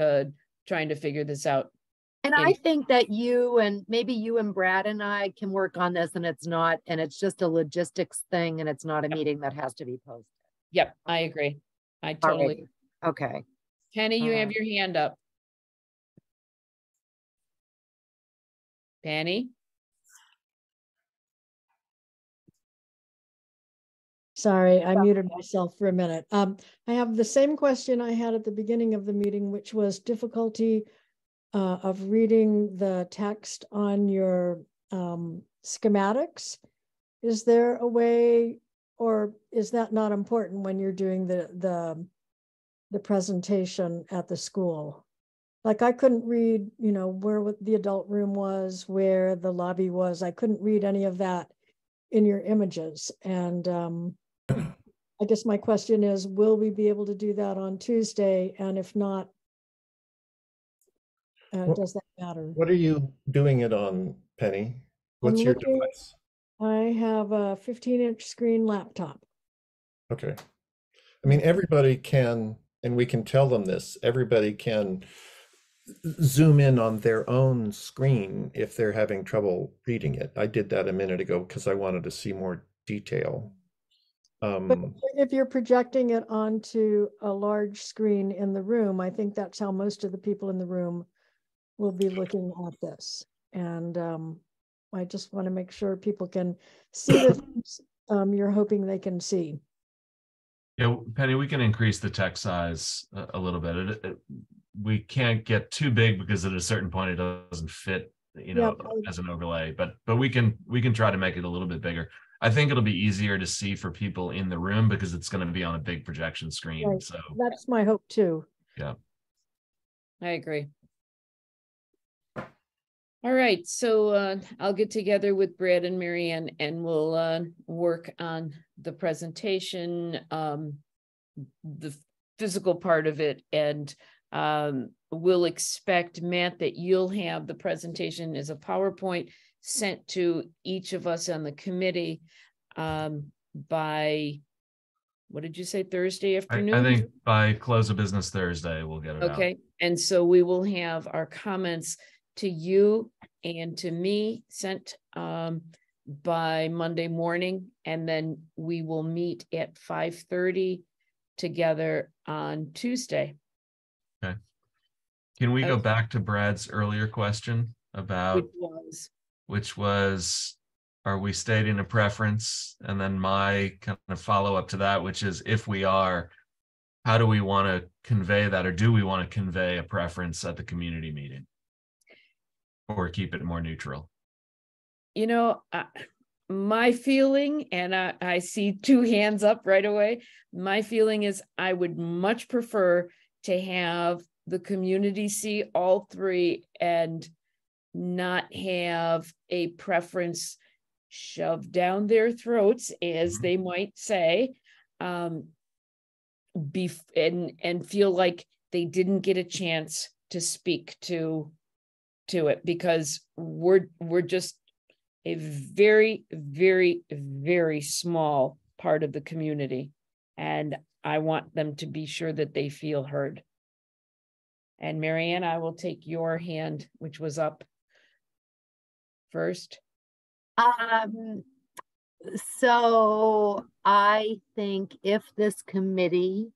trying to figure this out. And I think that you and maybe you and Brad and I can work on this, and it's just a logistics thing, and it's not a meeting that has to be posted. Yep, I agree. I totally. Right. Okay. Penny, you have your hand up. Penny? Sorry, I muted myself for a minute. I have the same question I had at the beginning of the meeting, which was difficulty of reading the text on your schematics. Is there a way, or is that not important when you're doing the presentation at the school? Like I couldn't read, where the adult room was, where the lobby was. I couldn't read any of that in your images. And I guess my question is, will we be able to do that on Tuesday? And if not, does that matter? What are you doing it on, Penny? What's your device? I have a 15-inch screen laptop. Okay. I mean, everybody can, and we can tell them this, everybody can zoom in on their own screen if they're having trouble reading it. I did that a minute ago because I wanted to see more detail. But if you're projecting it onto a large screen in the room, I think that's how most of the people in the room will be looking at this. And I just want to make sure people can see the things you're hoping they can see. Yeah, Penny, we can increase the text size a little bit. We can't get too big because at a certain point it doesn't fit, as an overlay. But we can try to make it a little bit bigger. I think it'll be easier to see for people in the room because it's going to be on a big projection screen. Right. So that's my hope too. Yeah, I agree. All right, so I'll get together with Brad and Marianne, and we'll work on the presentation, the physical part of it, and we'll expect, Matt, that you'll have the presentation as a PowerPoint sent to each of us on the committee by, what did you say, Thursday afternoon? I think by close of business Thursday, we'll get it out. Okay, and so we will have our comments to you and to me sent by Monday morning, and then we will meet at 5:30 together on Tuesday. Okay. Can we go back to Brad's earlier question about which was, are we stating a preference? And then my kind of follow up to that, which is, if we are, how do we want to convey that, or do we want to convey a preference at the community meeting? Or keep it more neutral? My feeling, and I see 2 hands up right away. My feeling is I would much prefer to have the community see all 3 and not have a preference shoved down their throats, as they might say, and feel like they didn't get a chance to speak to it, because we're just a very, very, very small part of the community, and I want them to be sure that they feel heard. And Marianne, I will take your hand, which was up first. So I think if this committee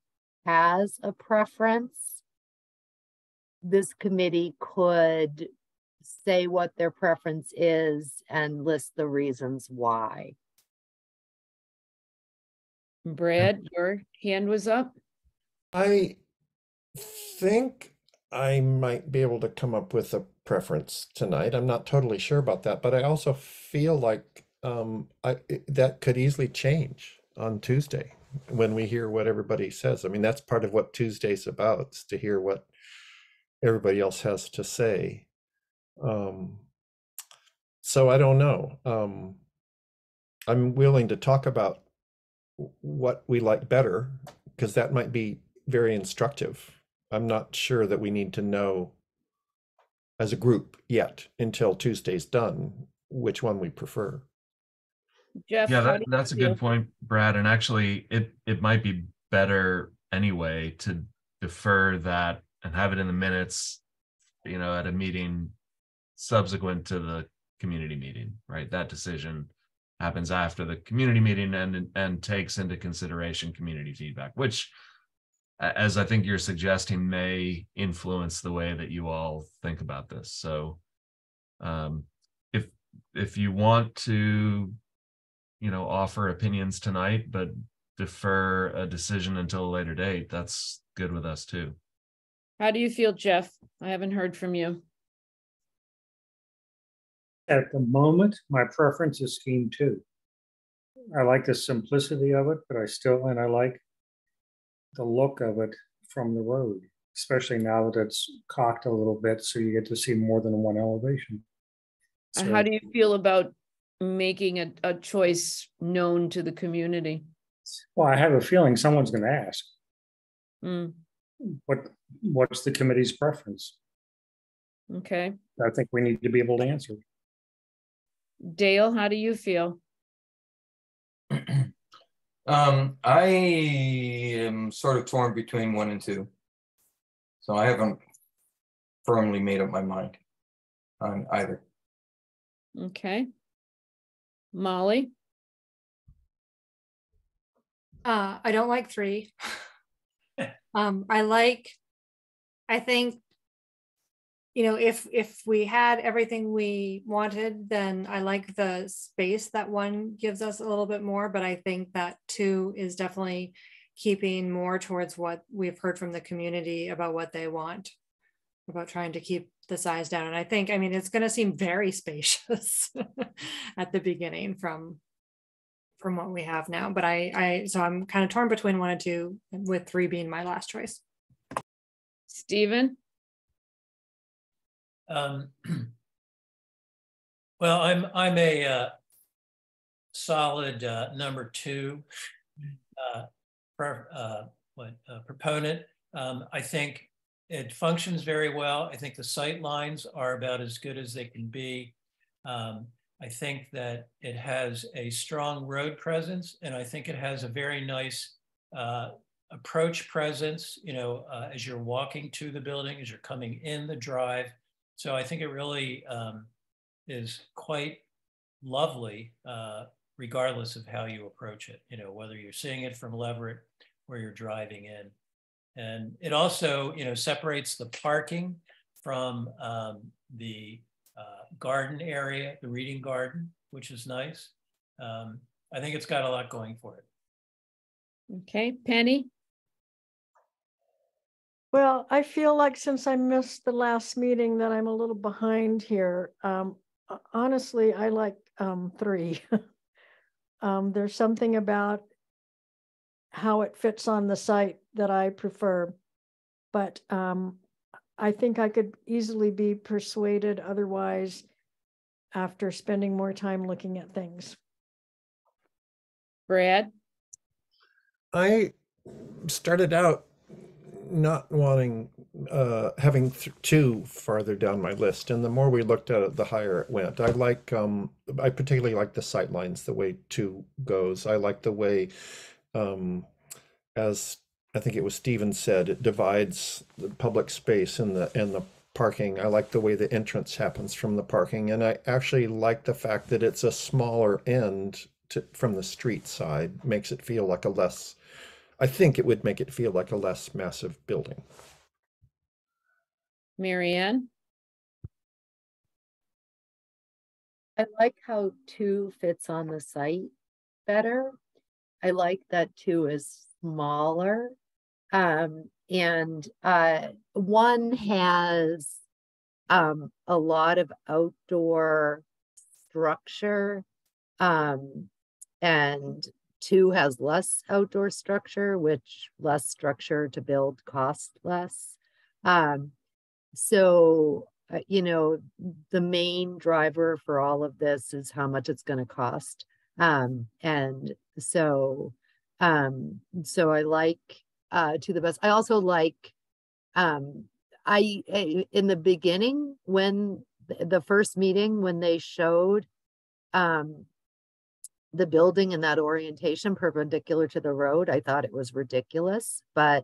has a preference, this committee could say what their preference is and list the reasons why. Brad, your hand was up. I think I might be able to come up with a preference tonight. I'm not totally sure about that, but I also feel like that could easily change on Tuesday when we hear what everybody says. I mean, that's part of what Tuesday's about, is to hear what everybody else has to say. So I don't know. I'm willing to talk about what we like better, because that might be very instructive. I'm not sure that we need to know as a group yet until Tuesday's done which one we prefer. Jeff, Yeah, that's a feel? good point, Brad. And actually, it might be better anyway to defer that and have it in the minutes, at a meeting subsequent to the community meeting, right? That decision happens after the community meeting and takes into consideration community feedback, which, as I think you're suggesting, may influence the way that you all think about this. So if you want to offer opinions tonight but defer a decision until a later date, that's good with us too. How do you feel, Jeff? I haven't heard from you. At the moment, my preference is scheme 2. I like the simplicity of it, but I like the look of it from the road, especially now that it's cocked a little bit, so you get to see more than one elevation. So, How do you feel about making a choice known to the community? well, I have a feeling someone's going to ask. Mm. What's the committee's preference? Okay. I think we need to be able to answer. Dale, how do you feel? I am sort of torn between 1 and 2. So I haven't firmly made up my mind on either. Okay. Molly? I don't like 3. I think, if we had everything we wanted, then I like the space that 1 gives us a little bit more, but I think that 2 is definitely keeping more towards what we've heard from the community about what they want, about trying to keep the size down. And I think, it's going to seem very spacious at the beginning from what we have now, but so I'm kind of torn between 1 and 2, with 3 being my last choice. Stephen? Well, I'm a solid number 2 proponent. I think it functions very well. I think the sight lines are about as good as they can be. I think that it has a strong road presence, and I think it has a very nice approach presence, as you're walking to the building, as you're coming in the drive. So I think it really is quite lovely, regardless of how you approach it, whether you're seeing it from Leverett or you're driving in. And it also, separates the parking from the garden area, the reading garden, which is nice. I think it's got a lot going for it. Okay, Penny? Well, I feel like since I missed the last meeting that I'm a little behind here. Honestly, I like 3. There's something about how it fits on the site that I prefer, but I think I could easily be persuaded otherwise after spending more time looking at things. Brad? I started out not wanting having 2 farther down my list, and the more we looked at it, the higher it went. I particularly like the sight lines, the way 2 goes. I like the way, as I think it was Stephen said, it divides the public space and the parking. I like the way the entrance happens from the parking, and I actually like the fact that it's a smaller end from the street side makes it feel like a less, I think it would make it feel like a less massive building. Marianne? I like how 2 fits on the site better. I like that 2 is smaller. And 1 has a lot of outdoor structure, and 2 has less outdoor structure, which less structure to build costs less. So you know, the main driver for all of this is how much it's going to cost. And so I like to the best. I also like in the beginning, when the first meeting, when they showed the building and that orientation perpendicular to the road, I thought it was ridiculous, but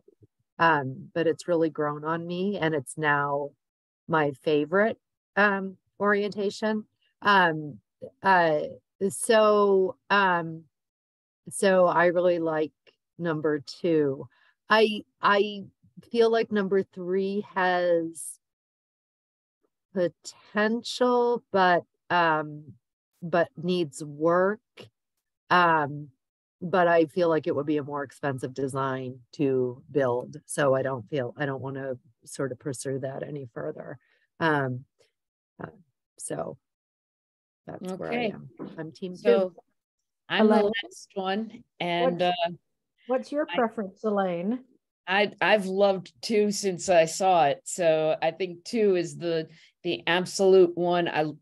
it's really grown on me, and it's now my favorite orientation. So I really like number 2. I feel like number 3 has potential, but needs work. But I feel like it would be a more expensive design to build. So I don't want to sort of pursue that any further. So that's where I am. I'm team 2. I'm the last one. And what's your preference, Elaine? I've loved 2 since I saw it. So I think 2 is the absolute one.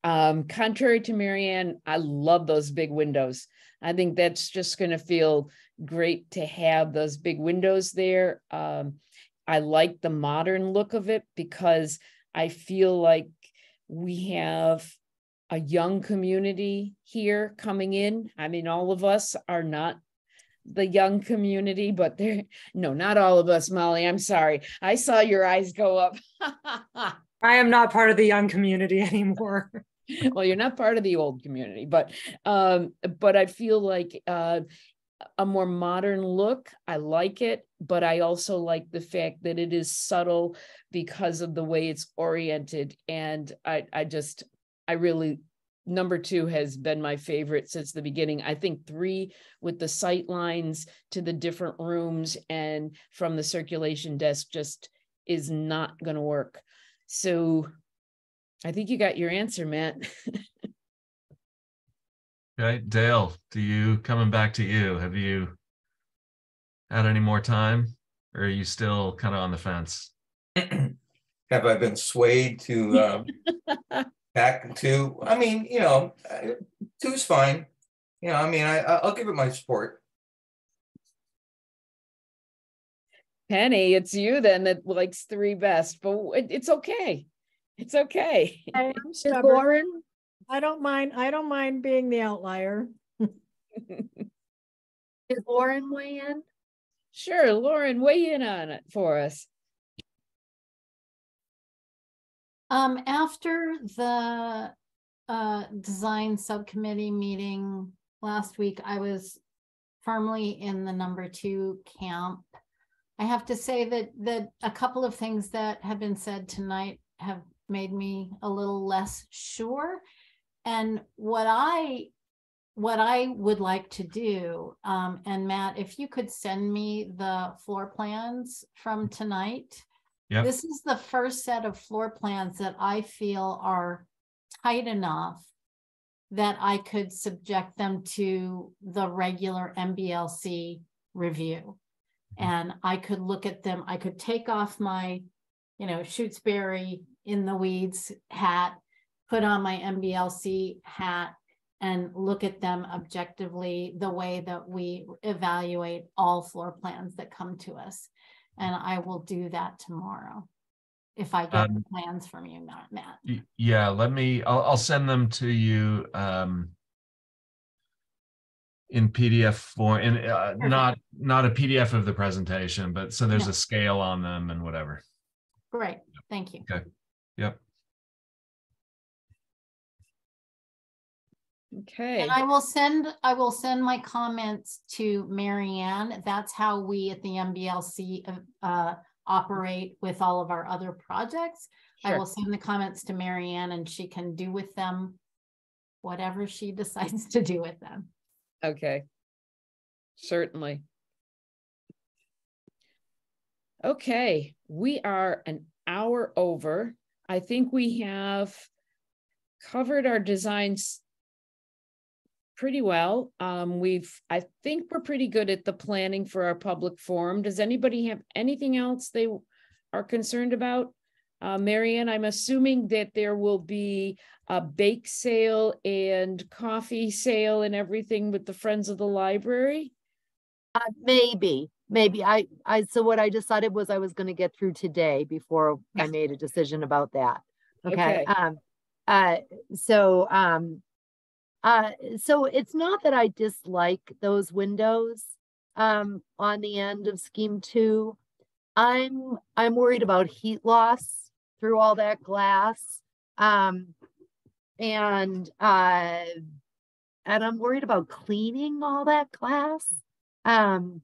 Contrary to Marianne, I love those big windows. I think that's just going to feel great to have those big windows there. I like the modern look of it because I feel like we have a young community here coming in. I mean, all of us are not the young community, but not all of us, Molly. I'm sorry. I saw your eyes go up. I am not part of the young community anymore. Well, you're not part of the old community, but I feel like a more modern look. I like it, but I also like the fact that it is subtle because of the way it's oriented. And I really, number 2 has been my favorite since the beginning. I think 3 with the sight lines to the different rooms and from the circulation desk just is not going to work. So I think you got your answer, Matt. Okay, Dale, coming back to you, have you had any more time, or are you still kind of on the fence? Have I been swayed to back to? I mean, 2's fine. I mean, I'll give it my support. Penny, it's you then that likes 3 best, but it's okay. It's okay. I'm stubborn. I don't mind being the outlier. Did Lauren weigh in? Sure, Lauren, weigh in on it for us. After the design subcommittee meeting last week, I was firmly in the number 2 camp. I have to say that a couple of things that have been said tonight have made me a little less sure. And what I would like to do, and Matt, if you could send me the floor plans from tonight. Yep. This is the first set of floor plans that I feel are tight enough that I could subject them to the regular MBLC review. And I could look at them. I could take off my, Shutesbury in the weeds hat, put on my MBLC hat, and look at them objectively the way that we evaluate all floor plans that come to us. And I will do that tomorrow if I get the plans from you, Matt. Yeah, I'll send them to you in PDF form, not a PDF of the presentation, but so there's a scale on them and whatever. Great, thank you. Okay, yep. Okay. And I will send my comments to Marianne. That's how we at the MBLC operate with all of our other projects. Sure. I will send the comments to Marianne and she can do with them whatever she decides to do with them. Okay. Certainly. Okay, we are an hour over. I think we have covered our designs pretty well. I think we're pretty good at the planning for our public forum. Does anybody have anything else they are concerned about? Marianne, I'm assuming that there will be a bake sale and coffee sale and everything with the Friends of the Library? Maybe. So what I decided was I was going to get through today before I made a decision about that. Okay. So it's not that I dislike those windows on the end of scheme 2. I'm worried about heat loss through all that glass. And I'm worried about cleaning all that glass. Because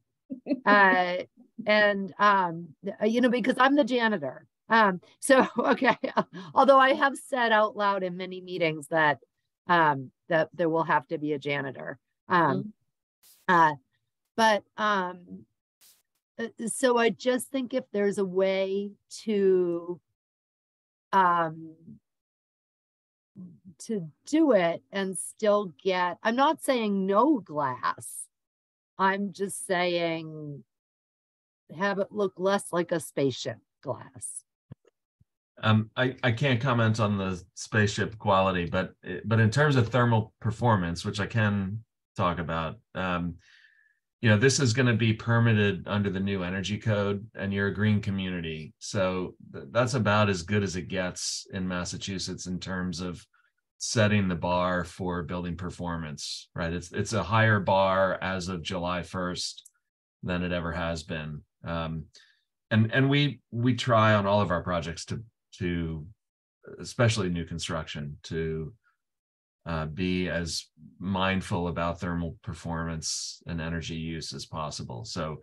I'm the janitor. Okay. Although I have said out loud in many meetings that there will have to be a janitor. So I just think if there's a way to do it and still get, I'm not saying no glass. I'm just saying have it look less like a spaceship glass. I can't comment on the spaceship quality, but in terms of thermal performance, which I can talk about, this is going to be permitted under the new energy code, and you're a green community, so that's about as good as it gets in Massachusetts in terms of setting the bar for building performance. Right, it's a higher bar as of July 1st than it ever has been, and we try on all of our projects to especially new construction, to be as mindful about thermal performance and energy use as possible. So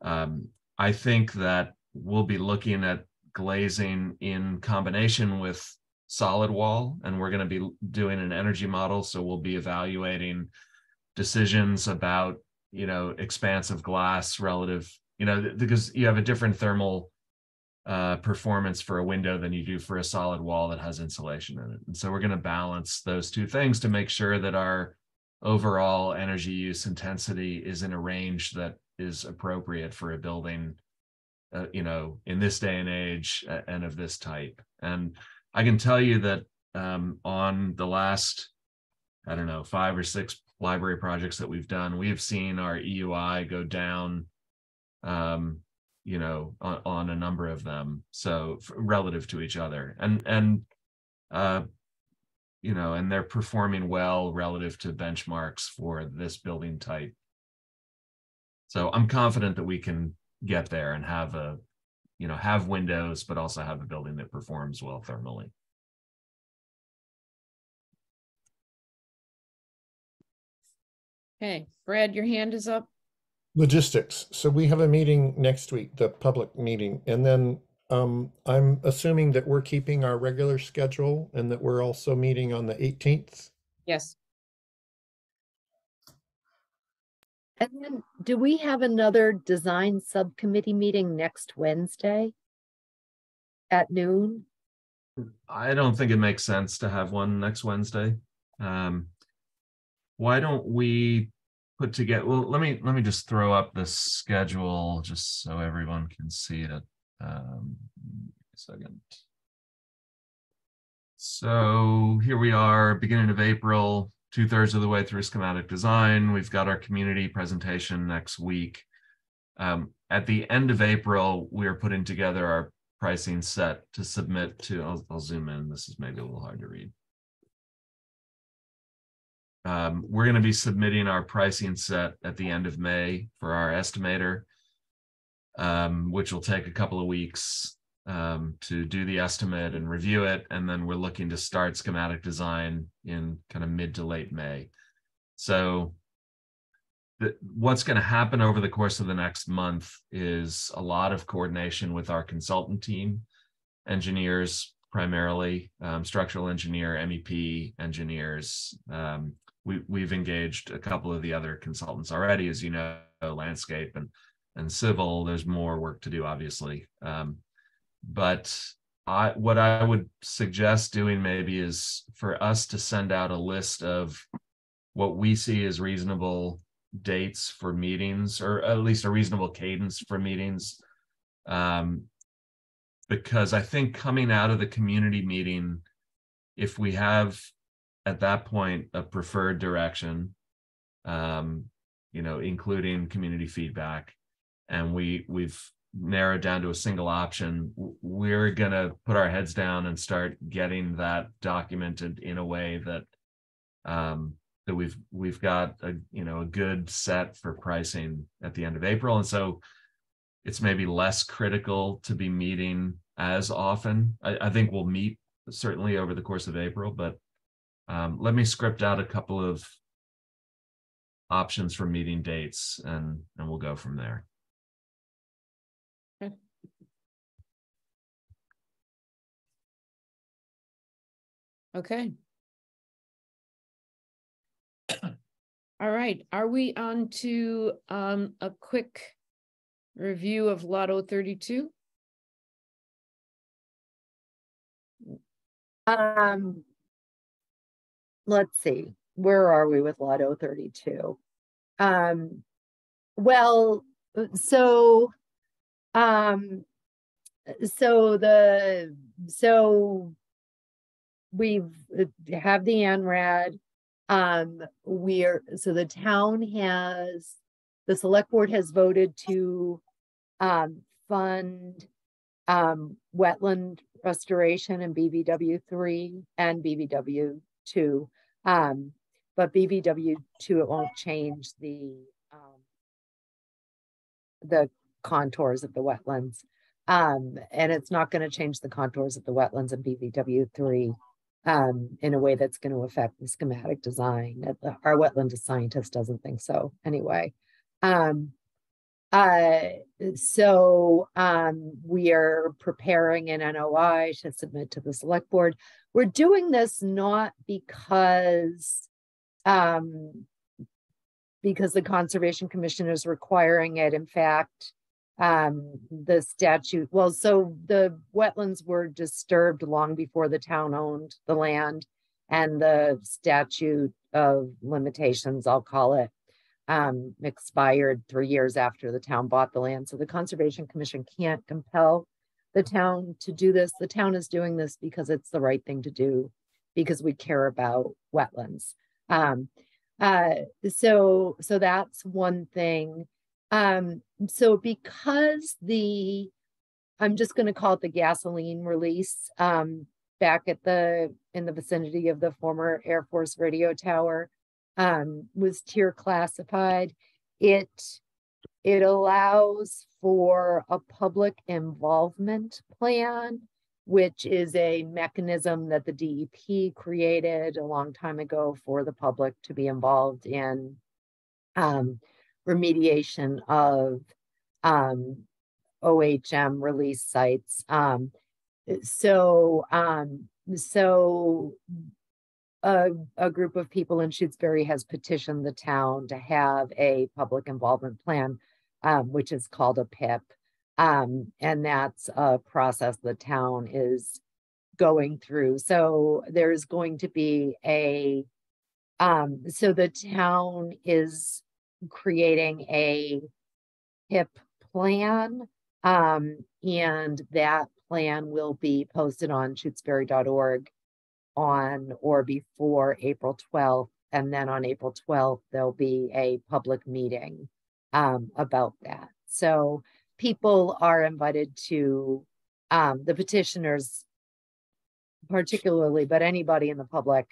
I think that we'll be looking at glazing in combination with solid wall, and we're going to be doing an energy model. So we'll be evaluating decisions about, expansive glass relative, because you have a different thermal performance for a window than you do for a solid wall that has insulation in it. And so we're going to balance those two things to make sure that our overall energy use intensity is in a range that is appropriate for a building, in this day and age and of this type. And I can tell you that on the last, 5 or 6 library projects that we've done, we have seen our EUI go down on a number of them, so relative to each other, and they're performing well relative to benchmarks for this building type. So I'm confident that we can get there and have have windows, but also have a building that performs well thermally. Okay, Brad, your hand is up. Logistics. So we have a meeting next week, the public meeting, and then I'm assuming that we're keeping our regular schedule and that we're also meeting on the 18th. Yes. And then do we have another design subcommittee meeting next Wednesday at noon? I don't think it makes sense to have one next Wednesday. Why don't we put together, well, let me just throw up the schedule just so everyone can see it. A second. So here we are, beginning of April, 2/3 of the way through schematic design. We've got our community presentation next week. At the end of April, we are putting together our pricing set to submit to, I'll zoom in, this is maybe a little hard to read. We're going to be submitting our pricing set at the end of May for our estimator, which will take a couple of weeks. to do the estimate and review it. And then we're looking to start schematic design in kind of mid to late May. So what's going to happen over the course of the next month is a lot of coordination with our consultant team, engineers primarily, structural engineer, MEP engineers. We've engaged a couple of the other consultants already, as you know, landscape and civil. There's more work to do, obviously. But what I would suggest doing maybe is for us to send out a list of what we see as reasonable dates for meetings, or at least a reasonable cadence for meetings. Because I think coming out of the community meeting, if we have at that point a preferred direction, including community feedback, and we've narrowed down to a single option, we're going to put our heads down and start getting that documented in a way that that we've got a good set for pricing at the end of April. And so it's maybe less critical to be meeting as often. I think we'll meet certainly over the course of April, but let me script out a couple of options for meeting dates, and we'll go from there. Okay. All right. Are we on to a quick review of Lotto 32? Let's see. Where are we with Lotto 32? We have the ANRAD. The select board has voted to fund wetland restoration in BVW3 and BVW2. But BVW2, it won't change the contours of the wetlands. And it's not going to change the contours of the wetlands in BVW3 in a way that's going to affect the schematic design. Our wetland scientist doesn't think so anyway. We are preparing an NOI to submit to the select board. We're doing this not because the Conservation Commission is requiring it. In fact, the statute, so the wetlands were disturbed long before the town owned the land, and the statute of limitations, I'll call it, expired 3 years after the town bought the land. So the Conservation Commission can't compel the town to do this. The town is doing this because it's the right thing to do, because we care about wetlands. So that's one thing. So because I'm just going to call it the gasoline release, back in the vicinity of the former Air Force radio tower, was tier classified. It allows for a public involvement plan, which is a mechanism that the DEP created a long time ago for the public to be involved in remediation of OHM release sites. A group of people in Shutesbury has petitioned the town to have a public involvement plan, which is called a PIP. And that's a process the town is going through. So there's going to be so the town is creating a PIP plan, and that plan will be posted on shutesbury.org on or before April 12th. And then on April 12th, there'll be a public meeting about that. So people are invited to, the petitioners particularly, but anybody in the public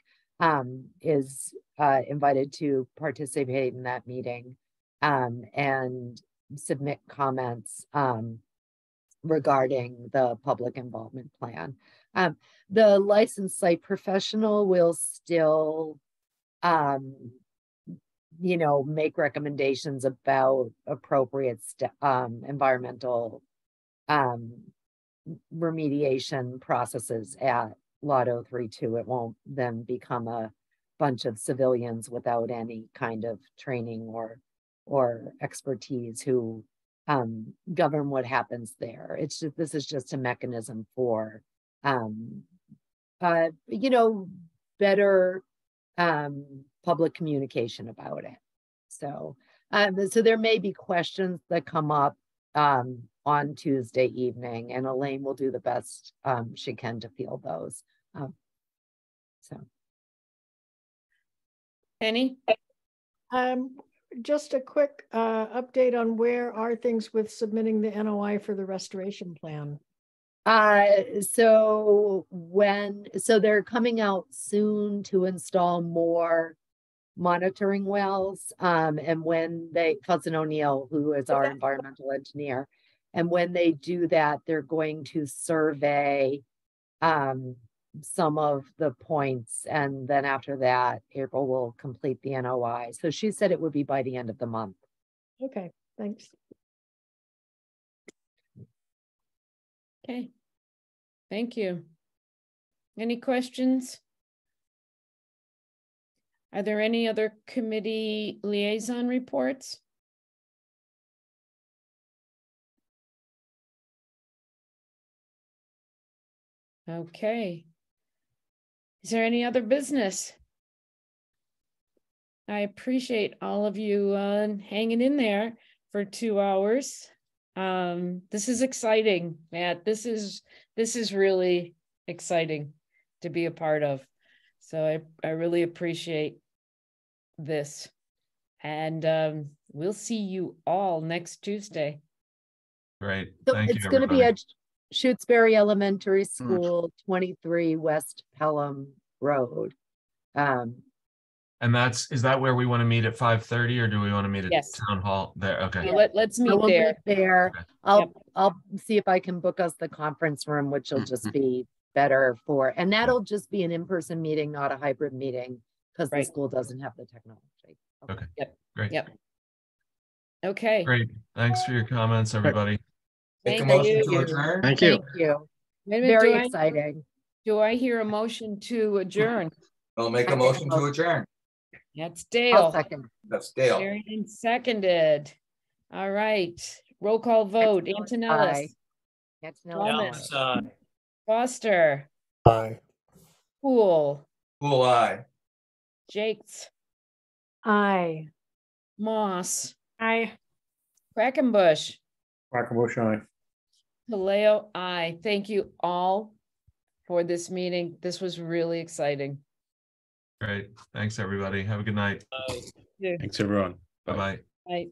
is invited to participate in that meeting and submit comments regarding the public involvement plan. The licensed site professional will still, you know, make recommendations about appropriate environmental remediation processes at Lot 032. It won't then become a bunch of civilians without any kind of training or expertise who govern what happens there. It's just, this is just a mechanism for you know, better public communication about it. So so there may be questions that come up on Tuesday evening, and Elaine will do the best she can to field those. So Penny? Just a quick update on where are things with submitting the NOI for the restoration plan. So they're coming out soon to install more monitoring wells. And when Cousin O'Neill, who is our environmental engineer, and when they do that, they're going to survey some of the points. And then after that, April will complete the NOI. So she said it would be by the end of the month. Okay, thanks. Okay, thank you. Any questions? Are there any other committee liaison reports? Okay. Is there any other business? I appreciate all of you hanging in there for 2 hours. This is exciting, Matt. This is really exciting to be a part of. So I really appreciate this. And we'll see you all next Tuesday. Great. So Thank you, it's going to be everybody. at Shutesbury Elementary School, 23 West Pelham Road. And is that where we want to meet at 5:30, or do we want to meet at Yes. Town Hall there? Okay. Yeah, let's meet we'll there. meet there. Okay. I'll see if I can book us the conference room, which will just be better for, and that'll just be an in-person meeting, not a hybrid meeting, because the school doesn't have the technology. Okay. Yep. Great. Yep. Okay. Great. Thanks for your comments, everybody. Make a Thank motion you. to adjourn. Thank you. Thank you. Wait a minute, Very exciting. Do I hear a motion to adjourn? I'll make a motion to adjourn. That's I'll Dale. second. That's Dale. Sheridan seconded. All right. Roll call vote. Antonellis. Thomas, Foster. Aye. Poole. Poole, aye. Jakes. Aye. Moss. Aye. Quackenbush. Quackenbush, aye. Paleo, aye. Thank you all for this meeting. This was really exciting. Great. Thanks, everybody. Have a good night. Thanks, everyone. Bye-bye. Bye.